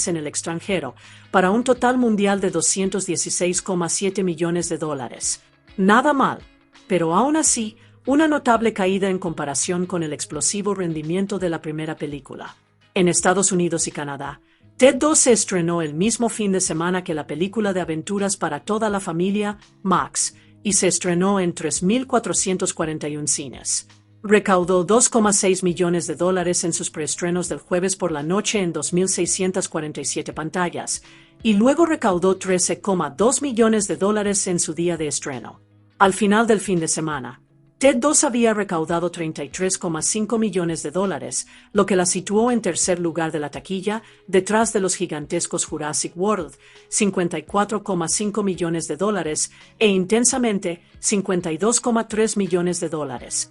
en el extranjero, para un total mundial de $216.7 millones. Nada mal, pero aún así, una notable caída en comparación con el explosivo rendimiento de la primera película. En Estados Unidos y Canadá, Ted 2 se estrenó el mismo fin de semana que la película de aventuras para toda la familia, Max, y se estrenó en 3.441 cines. Recaudó $2.6 millones en sus preestrenos del jueves por la noche en 2.647 pantallas, y luego recaudó $13.2 millones en su día de estreno. Al final del fin de semana, Ted 2 había recaudado $33.5 millones, lo que la situó en tercer lugar de la taquilla, detrás de los gigantescos Jurassic World, $54.5 millones, e Intensamente, $52.3 millones.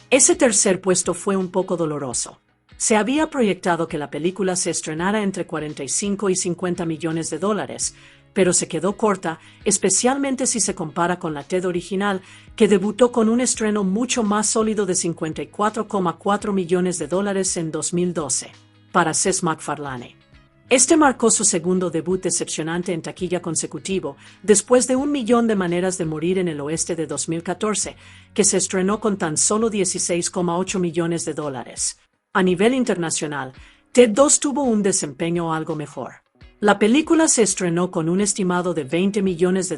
Ese tercer puesto fue un poco doloroso. Se había proyectado que la película se estrenara entre 45 y $50 millones, pero se quedó corta, especialmente si se compara con la Ted original, que debutó con un estreno mucho más sólido de $54.4 millones en 2012, para Seth MacFarlane. Este marcó su segundo debut decepcionante en taquilla consecutivo, después de 1 millón de maneras de morir en el oeste de 2014, que se estrenó con tan solo $16.8 millones. A nivel internacional, Ted 2 tuvo un desempeño algo mejor. La película se estrenó con un estimado de $20 millones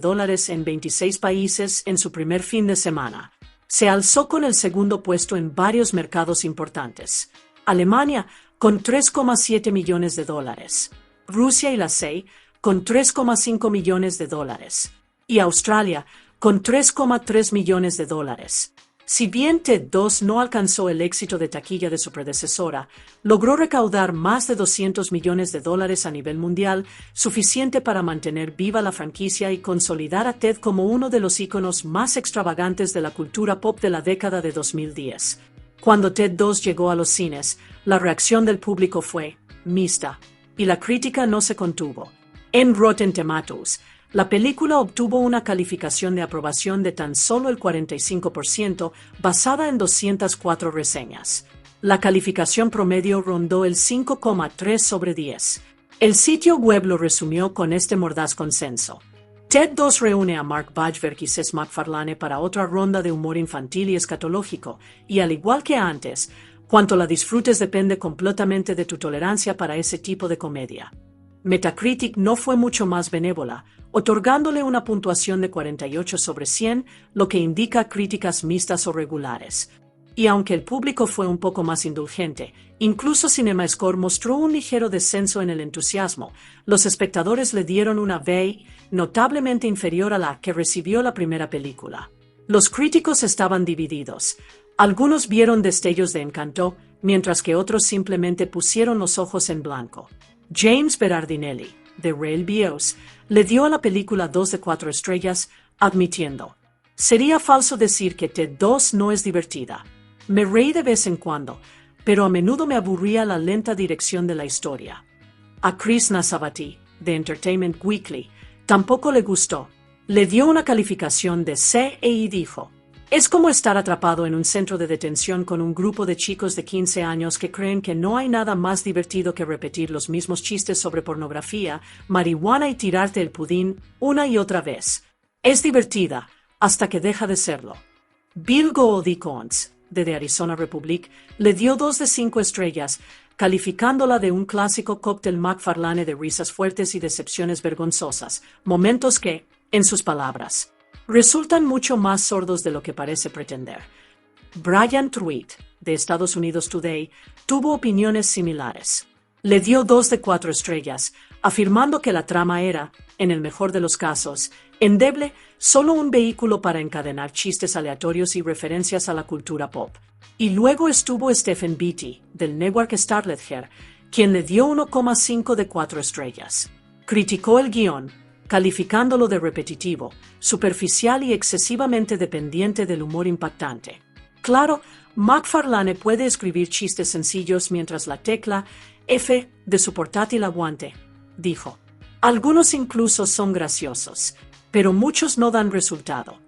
en 26 países en su primer fin de semana. Se alzó con el segundo puesto en varios mercados importantes. Alemania, con $3.7 millones. Rusia y la CEI, con $3.5 millones. Y Australia, con $3.3 millones. Si bien Ted 2 no alcanzó el éxito de taquilla de su predecesora, logró recaudar más de $200 millones a nivel mundial, suficiente para mantener viva la franquicia y consolidar a Ted como uno de los íconos más extravagantes de la cultura pop de la década de 2010. Cuando Ted 2 llegó a los cines, la reacción del público fue mixta, y la crítica no se contuvo. En Rotten Tomatoes, la película obtuvo una calificación de aprobación de tan solo el 45%, basada en 204 reseñas. La calificación promedio rondó el 5,3 sobre 10. El sitio web lo resumió con este mordaz consenso. Ted 2 reúne a Mark Wahlberg y Seth MacFarlane para otra ronda de humor infantil y escatológico, y al igual que antes, cuanto la disfrutes depende completamente de tu tolerancia para ese tipo de comedia. Metacritic no fue mucho más benévola, otorgándole una puntuación de 48 sobre 100, lo que indica críticas mixtas o regulares. Y aunque el público fue un poco más indulgente, incluso CinemaScore mostró un ligero descenso en el entusiasmo, los espectadores le dieron una B notablemente inferior a la que recibió la primera película. Los críticos estaban divididos. Algunos vieron destellos de encanto, mientras que otros simplemente pusieron los ojos en blanco. James Berardinelli, de Reel Views, le dio a la película 2 de 4 estrellas, admitiendo: «Sería falso decir que Ted 2 no es divertida. Me reí de vez en cuando, pero a menudo me aburría la lenta dirección de la historia». A Chris Nassabati, de Entertainment Weekly, tampoco le gustó. Le dio una calificación de C y dijo: «Es como estar atrapado en un centro de detención con un grupo de chicos de 15 años que creen que no hay nada más divertido que repetir los mismos chistes sobre pornografía, marihuana y tirarte el pudín una y otra vez. Es divertida, hasta que deja de serlo». Bill Goldie-Coons, de The Arizona Republic, le dio 2 de 5 estrellas, calificándola de un clásico cóctel MacFarlane de risas fuertes y decepciones vergonzosas, momentos que, en sus palabras, resultan mucho más sordos de lo que parece pretender. Brian Truitt, de Estados Unidos Today, tuvo opiniones similares. Le dio 2 de 4 estrellas, afirmando que la trama era, en el mejor de los casos, endeble, solo un vehículo para encadenar chistes aleatorios y referencias a la cultura pop. Y luego estuvo Stephen Beatty, del network Starletger, quien le dio 1,5 de 4 estrellas. Criticó el guión, calificándolo de repetitivo, superficial y excesivamente dependiente del humor impactante. Claro, MacFarlane puede escribir chistes sencillos mientras la tecla F de su portátil aguante, dijo. Algunos incluso son graciosos, pero muchos no dan resultado.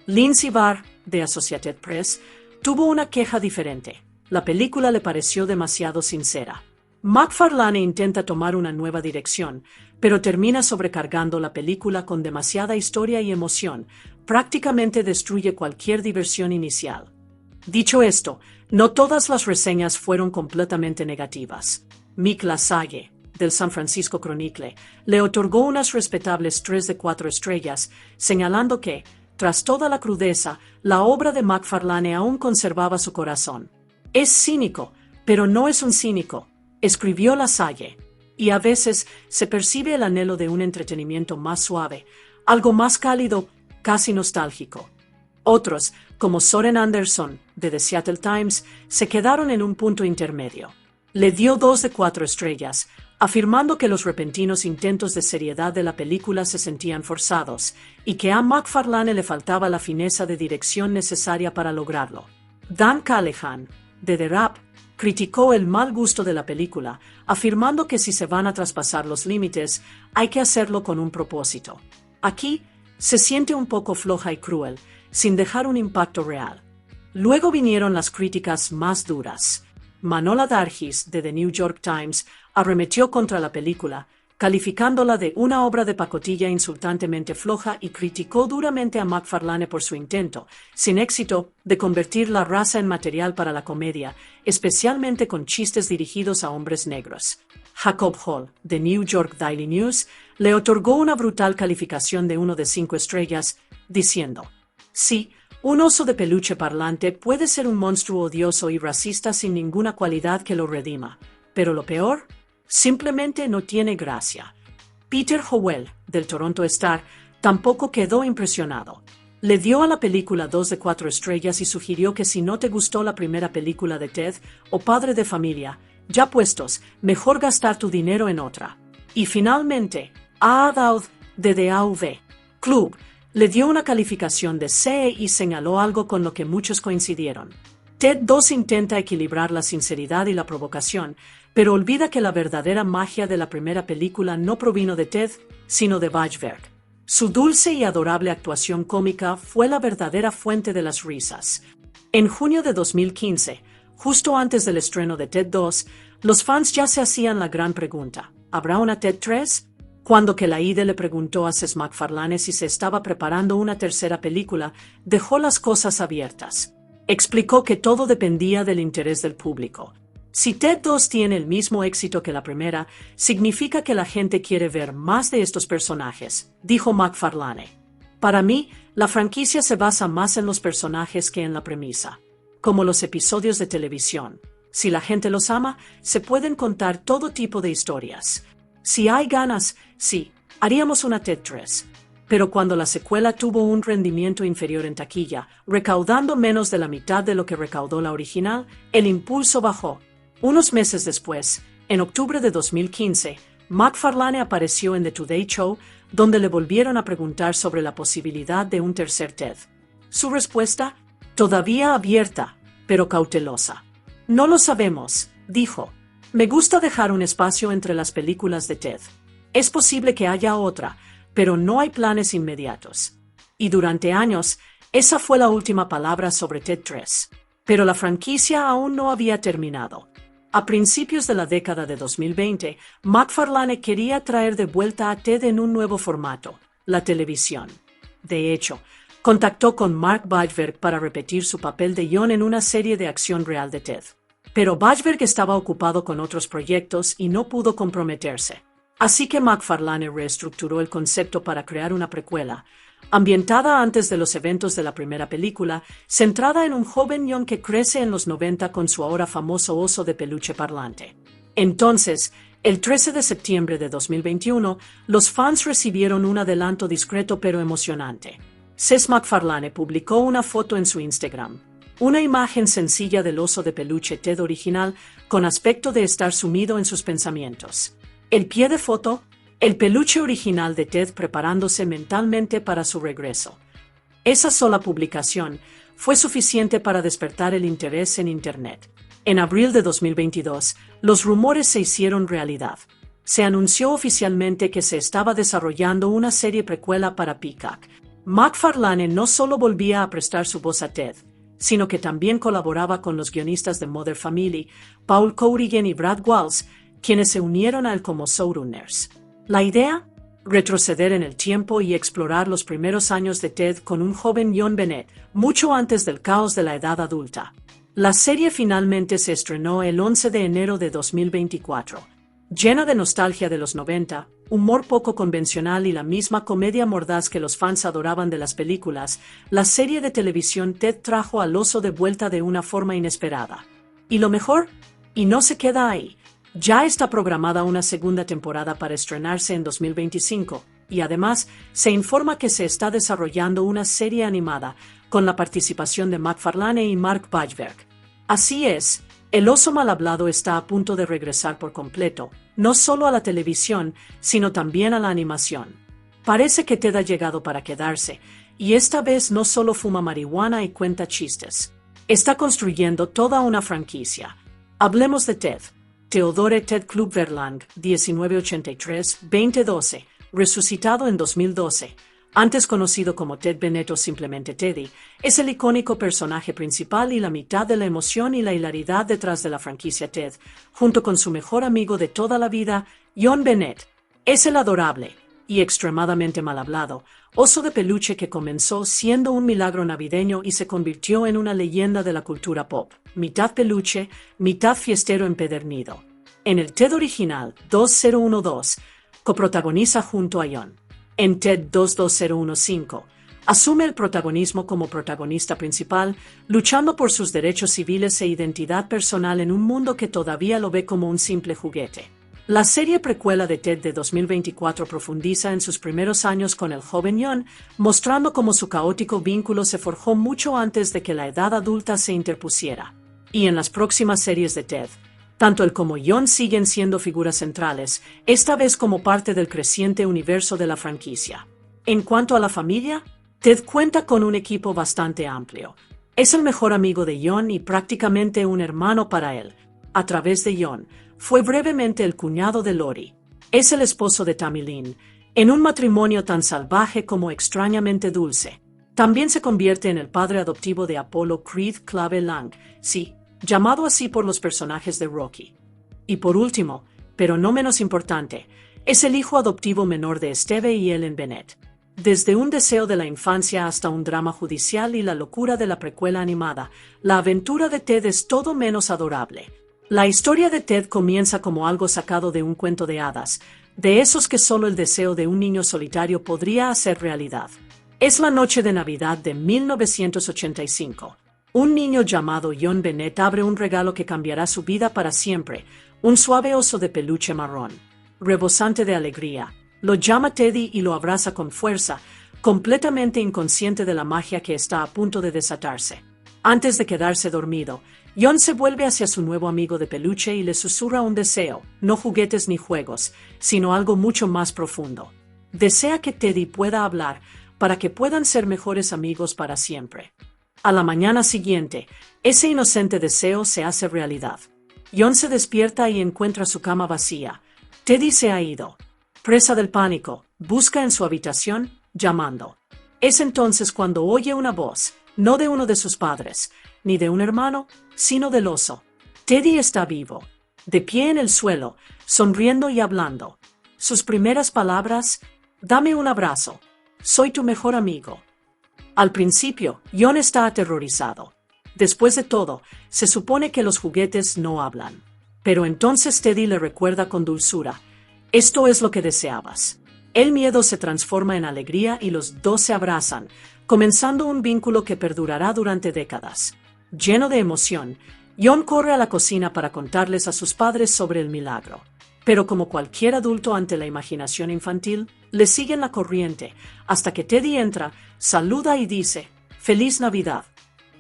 Lindsay Barr, de Associated Press, tuvo una queja diferente. La película le pareció demasiado sincera. MacFarlane intenta tomar una nueva dirección, pero termina sobrecargando la película con demasiada historia y emoción, prácticamente destruye cualquier diversión inicial. Dicho esto, no todas las reseñas fueron completamente negativas. Mick LaSalle, del San Francisco Chronicle, le otorgó unas respetables 3 de 4 estrellas, señalando que, tras toda la crudeza, la obra de MacFarlane aún conservaba su corazón. «Es cínico, pero no es un cínico», escribió LaSalle, y a veces se percibe el anhelo de un entretenimiento más suave, algo más cálido, casi nostálgico. Otros, como Soren Anderson, de The Seattle Times, se quedaron en un punto intermedio. Le dio 2 de 4 estrellas, afirmando que los repentinos intentos de seriedad de la película se sentían forzados, y que a MacFarlane le faltaba la fineza de dirección necesaria para lograrlo. Dan Callahan, de The Wrap, criticó el mal gusto de la película, afirmando que si se van a traspasar los límites, hay que hacerlo con un propósito. Aquí, se siente un poco floja y cruel, sin dejar un impacto real. Luego vinieron las críticas más duras. Manohla Dargis, de The New York Times, arremetió contra la película, calificándola de una obra de pacotilla insultantemente floja y criticó duramente a MacFarlane por su intento, sin éxito, de convertir la raza en material para la comedia, especialmente con chistes dirigidos a hombres negros. Jacob Hall, de New York Daily News, le otorgó una brutal calificación de 1 de 5 estrellas, diciendo: «Sí, un oso de peluche parlante puede ser un monstruo odioso y racista sin ninguna cualidad que lo redima, pero lo peor, simplemente no tiene gracia». Peter Howell, del Toronto Star, tampoco quedó impresionado. Le dio a la película 2 de 4 estrellas y sugirió que si no te gustó la primera película de Ted, o Padre de Familia, ya puestos, mejor gastar tu dinero en otra. Y finalmente, A-Daud de The AV Club le dio una calificación de C y señaló algo con lo que muchos coincidieron. Ted 2 intenta equilibrar la sinceridad y la provocación, pero olvida que la verdadera magia de la primera película no provino de Ted, sino de Bajberg. Su dulce y adorable actuación cómica fue la verdadera fuente de las risas. En junio de 2015, justo antes del estreno de Ted 2, los fans ya se hacían la gran pregunta: ¿habrá una Ted 3? Cuando Kelaide le preguntó a Seth MacFarlane si se estaba preparando una tercera película, dejó las cosas abiertas. Explicó que todo dependía del interés del público. Si Ted 2 tiene el mismo éxito que la primera, significa que la gente quiere ver más de estos personajes, dijo MacFarlane. Para mí, la franquicia se basa más en los personajes que en la premisa. Como los episodios de televisión. Si la gente los ama, se pueden contar todo tipo de historias. Si hay ganas, sí, haríamos una Ted 3. Pero cuando la secuela tuvo un rendimiento inferior en taquilla, recaudando menos de la mitad de lo que recaudó la original, el impulso bajó. Unos meses después, en octubre de 2015, MacFarlane apareció en The Today Show, donde le volvieron a preguntar sobre la posibilidad de un tercer Ted. Su respuesta, todavía abierta, pero cautelosa. No lo sabemos, dijo. Me gusta dejar un espacio entre las películas de Ted. Es posible que haya otra, pero no hay planes inmediatos. Y durante años, esa fue la última palabra sobre Ted 3. Pero la franquicia aún no había terminado. A principios de la década de 2020, MacFarlane quería traer de vuelta a Ted en un nuevo formato, la televisión. De hecho, contactó con Mark Bajberg para repetir su papel de John en una serie de acción real de Ted. Pero Bajberg estaba ocupado con otros proyectos y no pudo comprometerse. Así que MacFarlane reestructuró el concepto para crear una precuela, ambientada antes de los eventos de la primera película, centrada en un joven John que crece en los 90 con su ahora famoso oso de peluche parlante. Entonces, el 13 de septiembre de 2021, los fans recibieron un adelanto discreto pero emocionante. Seth MacFarlane publicó una foto en su Instagram. Una imagen sencilla del oso de peluche Ted original con aspecto de estar sumido en sus pensamientos. El pie de foto, el peluche original de Ted preparándose mentalmente para su regreso. Esa sola publicación fue suficiente para despertar el interés en Internet. En abril de 2022, los rumores se hicieron realidad. Se anunció oficialmente que se estaba desarrollando una serie precuela para Peacock. MacFarlane no solo volvía a prestar su voz a Ted, sino que también colaboraba con los guionistas de Modern Family, Paul Corrigan y Brad Walsh, quienes se unieron a él como showrunners. La idea: retroceder en el tiempo y explorar los primeros años de Ted con un joven John Bennett, mucho antes del caos de la edad adulta. La serie finalmente se estrenó el 11 de enero de 2024. Llena de nostalgia de los 90, humor poco convencional y la misma comedia mordaz que los fans adoraban de las películas, la serie de televisión Ted trajo al oso de vuelta de una forma inesperada. Y lo mejor, y no se queda ahí. Ya está programada una segunda temporada para estrenarse en 2025, y además se informa que se está desarrollando una serie animada con la participación de MacFarlane y Mark Bajberg. Así es, el oso mal hablado está a punto de regresar por completo, no solo a la televisión, sino también a la animación. Parece que Ted ha llegado para quedarse, y esta vez no solo fuma marihuana y cuenta chistes. Está construyendo toda una franquicia. Hablemos de Ted. Theodore Ted Klubverlang, 1983-2012, resucitado en 2012, antes conocido como Ted Bennett o simplemente Teddy, es el icónico personaje principal y la mitad de la emoción y la hilaridad detrás de la franquicia Ted, junto con su mejor amigo de toda la vida, John Bennett. Es el adorable, y extremadamente mal hablado, oso de peluche que comenzó siendo un milagro navideño y se convirtió en una leyenda de la cultura pop, mitad peluche, mitad fiestero empedernido. En el Ted original 2012, coprotagoniza junto a John. En Ted 22015, asume el protagonismo como protagonista principal, luchando por sus derechos civiles e identidad personal en un mundo que todavía lo ve como un simple juguete. La serie precuela de Ted de 2024 profundiza en sus primeros años con el joven Jon, mostrando cómo su caótico vínculo se forjó mucho antes de que la edad adulta se interpusiera. Y en las próximas series de Ted, tanto él como Jon siguen siendo figuras centrales, esta vez como parte del creciente universo de la franquicia. En cuanto a la familia, Ted cuenta con un equipo bastante amplio. Es el mejor amigo de Jon y prácticamente un hermano para él. A través de Jon, fue brevemente el cuñado de Lori. Es el esposo de Tammy Lynn, en un matrimonio tan salvaje como extrañamente dulce. También se convierte en el padre adoptivo de Apollo Creed Clave Lang, sí, llamado así por los personajes de Rocky. Y por último, pero no menos importante, es el hijo adoptivo menor de Steve y Ellen Bennett. Desde un deseo de la infancia hasta un drama judicial y la locura de la precuela animada, la aventura de Ted es todo menos adorable. La historia de Ted comienza como algo sacado de un cuento de hadas, de esos que solo el deseo de un niño solitario podría hacer realidad. Es la noche de Navidad de 1985. Un niño llamado Jon Bennett abre un regalo que cambiará su vida para siempre, un suave oso de peluche marrón. Rebosante de alegría, lo llama Teddy y lo abraza con fuerza, completamente inconsciente de la magia que está a punto de desatarse. Antes de quedarse dormido, Jon se vuelve hacia su nuevo amigo de peluche y le susurra un deseo, no juguetes ni juegos, sino algo mucho más profundo. Desea que Teddy pueda hablar para que puedan ser mejores amigos para siempre. A la mañana siguiente, ese inocente deseo se hace realidad. Jon se despierta y encuentra su cama vacía. Teddy se ha ido. Presa del pánico, busca en su habitación, llamando. Es entonces cuando oye una voz, no de uno de sus padres, ni de un hermano, sino del oso. Teddy está vivo, de pie en el suelo, sonriendo y hablando. Sus primeras palabras: «Dame un abrazo. Soy tu mejor amigo». Al principio, Jon está aterrorizado. Después de todo, se supone que los juguetes no hablan. Pero entonces Teddy le recuerda con dulzura: «Esto es lo que deseabas». El miedo se transforma en alegría y los dos se abrazan, comenzando un vínculo que perdurará durante décadas. Lleno de emoción, Jon corre a la cocina para contarles a sus padres sobre el milagro. Pero como cualquier adulto ante la imaginación infantil, le siguen la corriente, hasta que Teddy entra, saluda y dice: «¡Feliz Navidad!».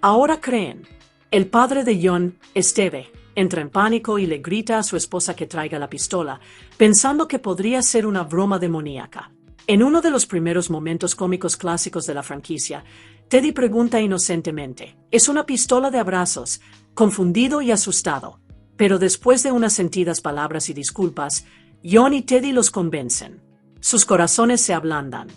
Ahora creen. El padre de Jon, Steve, entra en pánico y le grita a su esposa que traiga la pistola, pensando que podría ser una broma demoníaca. En uno de los primeros momentos cómicos clásicos de la franquicia, Teddy pregunta inocentemente: «¿Es una pistola de abrazos?», confundido y asustado. Pero después de unas sentidas palabras y disculpas, Jon y Teddy los convencen. Sus corazones se ablandan.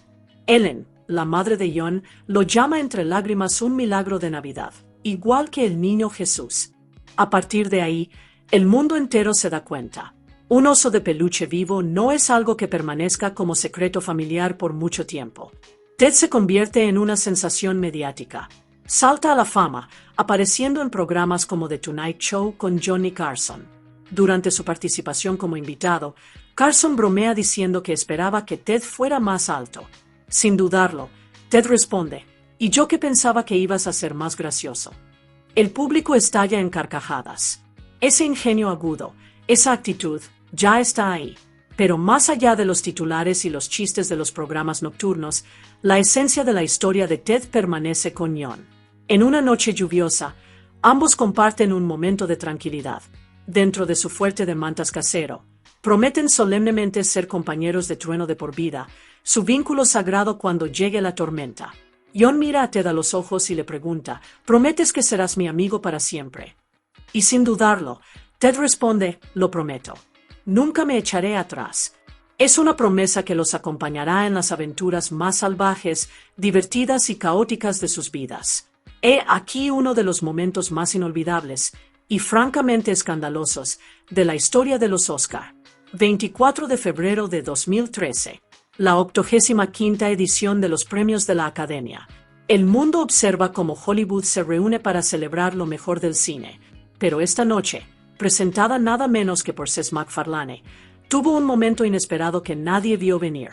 Ellen, la madre de Jon, lo llama entre lágrimas un milagro de Navidad, igual que el niño Jesús. A partir de ahí, el mundo entero se da cuenta. Un oso de peluche vivo no es algo que permanezca como secreto familiar por mucho tiempo. Ted se convierte en una sensación mediática. Salta a la fama, apareciendo en programas como The Tonight Show con Johnny Carson. Durante su participación como invitado, Carson bromea diciendo que esperaba que Ted fuera más alto. Sin dudarlo, Ted responde: «¿Y yo que pensaba que ibas a ser más gracioso?». El público estalla en carcajadas. Ese ingenio agudo, esa actitud, ya está ahí. Pero más allá de los titulares y los chistes de los programas nocturnos, la esencia de la historia de Ted permanece con Jon. En una noche lluviosa, ambos comparten un momento de tranquilidad. Dentro de su fuerte de mantas casero, prometen solemnemente ser compañeros de trueno de por vida, su vínculo sagrado cuando llegue la tormenta. Jon mira a Ted a los ojos y le pregunta: «¿Prometes que serás mi amigo para siempre?». Y sin dudarlo, Ted responde: «Lo prometo. Nunca me echaré atrás». Es una promesa que los acompañará en las aventuras más salvajes, divertidas y caóticas de sus vidas. He aquí uno de los momentos más inolvidables y francamente escandalosos de la historia de los Oscar. 24 de febrero de 2013. La 85ª edición de los premios de la Academia. El mundo observa cómo Hollywood se reúne para celebrar lo mejor del cine. Pero esta noche, presentada nada menos que por Seth MacFarlane, tuvo un momento inesperado que nadie vio venir.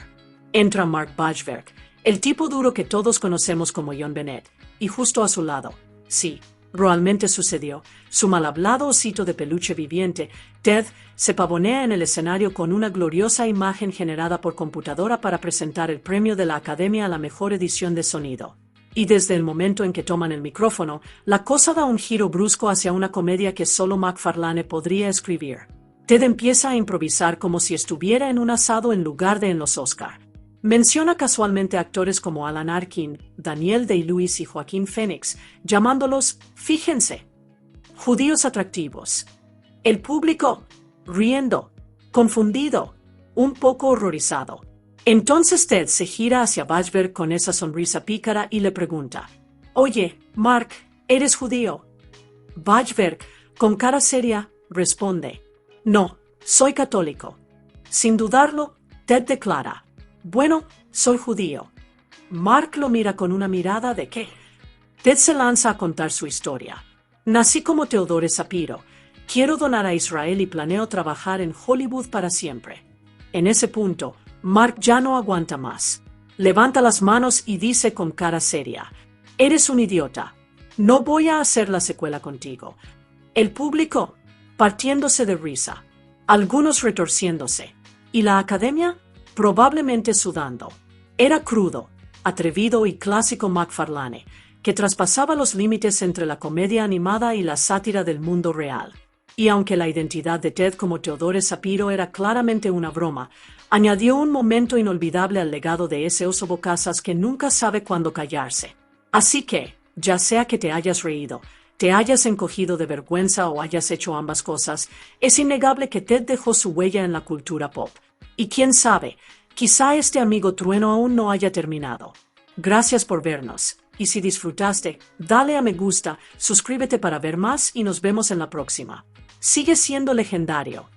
Entra Mark Wahlberg, el tipo duro que todos conocemos como Jon Bennett, y justo a su lado, sí, realmente sucedió. Su mal hablado osito de peluche viviente, Ted, se pavonea en el escenario con una gloriosa imagen generada por computadora para presentar el premio de la Academia a la mejor edición de sonido. Y desde el momento en que toman el micrófono, la cosa da un giro brusco hacia una comedia que solo MacFarlane podría escribir. Ted empieza a improvisar como si estuviera en un asado en lugar de en los Oscar. Menciona casualmente a actores como Alan Arkin, Daniel Day-Lewis y Joaquín Phoenix, llamándolos, fíjense, judíos atractivos. El público, riendo, confundido, un poco horrorizado. Entonces Ted se gira hacia Bajberg con esa sonrisa pícara y le pregunta, «Oye, Mark, ¿eres judío?» Bajberg, con cara seria, responde, «No, soy católico». Sin dudarlo, Ted declara, «Bueno, soy judío». Mark lo mira con una mirada de ¿qué? Ted se lanza a contar su historia. «Nací como Teodore Shapiro. Quiero donar a Israel y planeo trabajar en Hollywood para siempre». En ese punto, Mark ya no aguanta más. Levanta las manos y dice con cara seria, «Eres un idiota. No voy a hacer la secuela contigo». El público, partiéndose de risa. Algunos retorciéndose. ¿Y la Academia? Probablemente sudando. Era crudo, atrevido y clásico MacFarlane, que traspasaba los límites entre la comedia animada y la sátira del mundo real. Y aunque la identidad de Ted como Teodore Shapiro era claramente una broma, añadió un momento inolvidable al legado de ese oso bocazas que nunca sabe cuándo callarse. Así que, ya sea que te hayas reído, te hayas encogido de vergüenza o hayas hecho ambas cosas, es innegable que Ted dejó su huella en la cultura pop. Y quién sabe, quizá este amigo trueno aún no haya terminado. Gracias por vernos. Y si disfrutaste, dale a me gusta, suscríbete para ver más y nos vemos en la próxima. Sigue siendo legendario.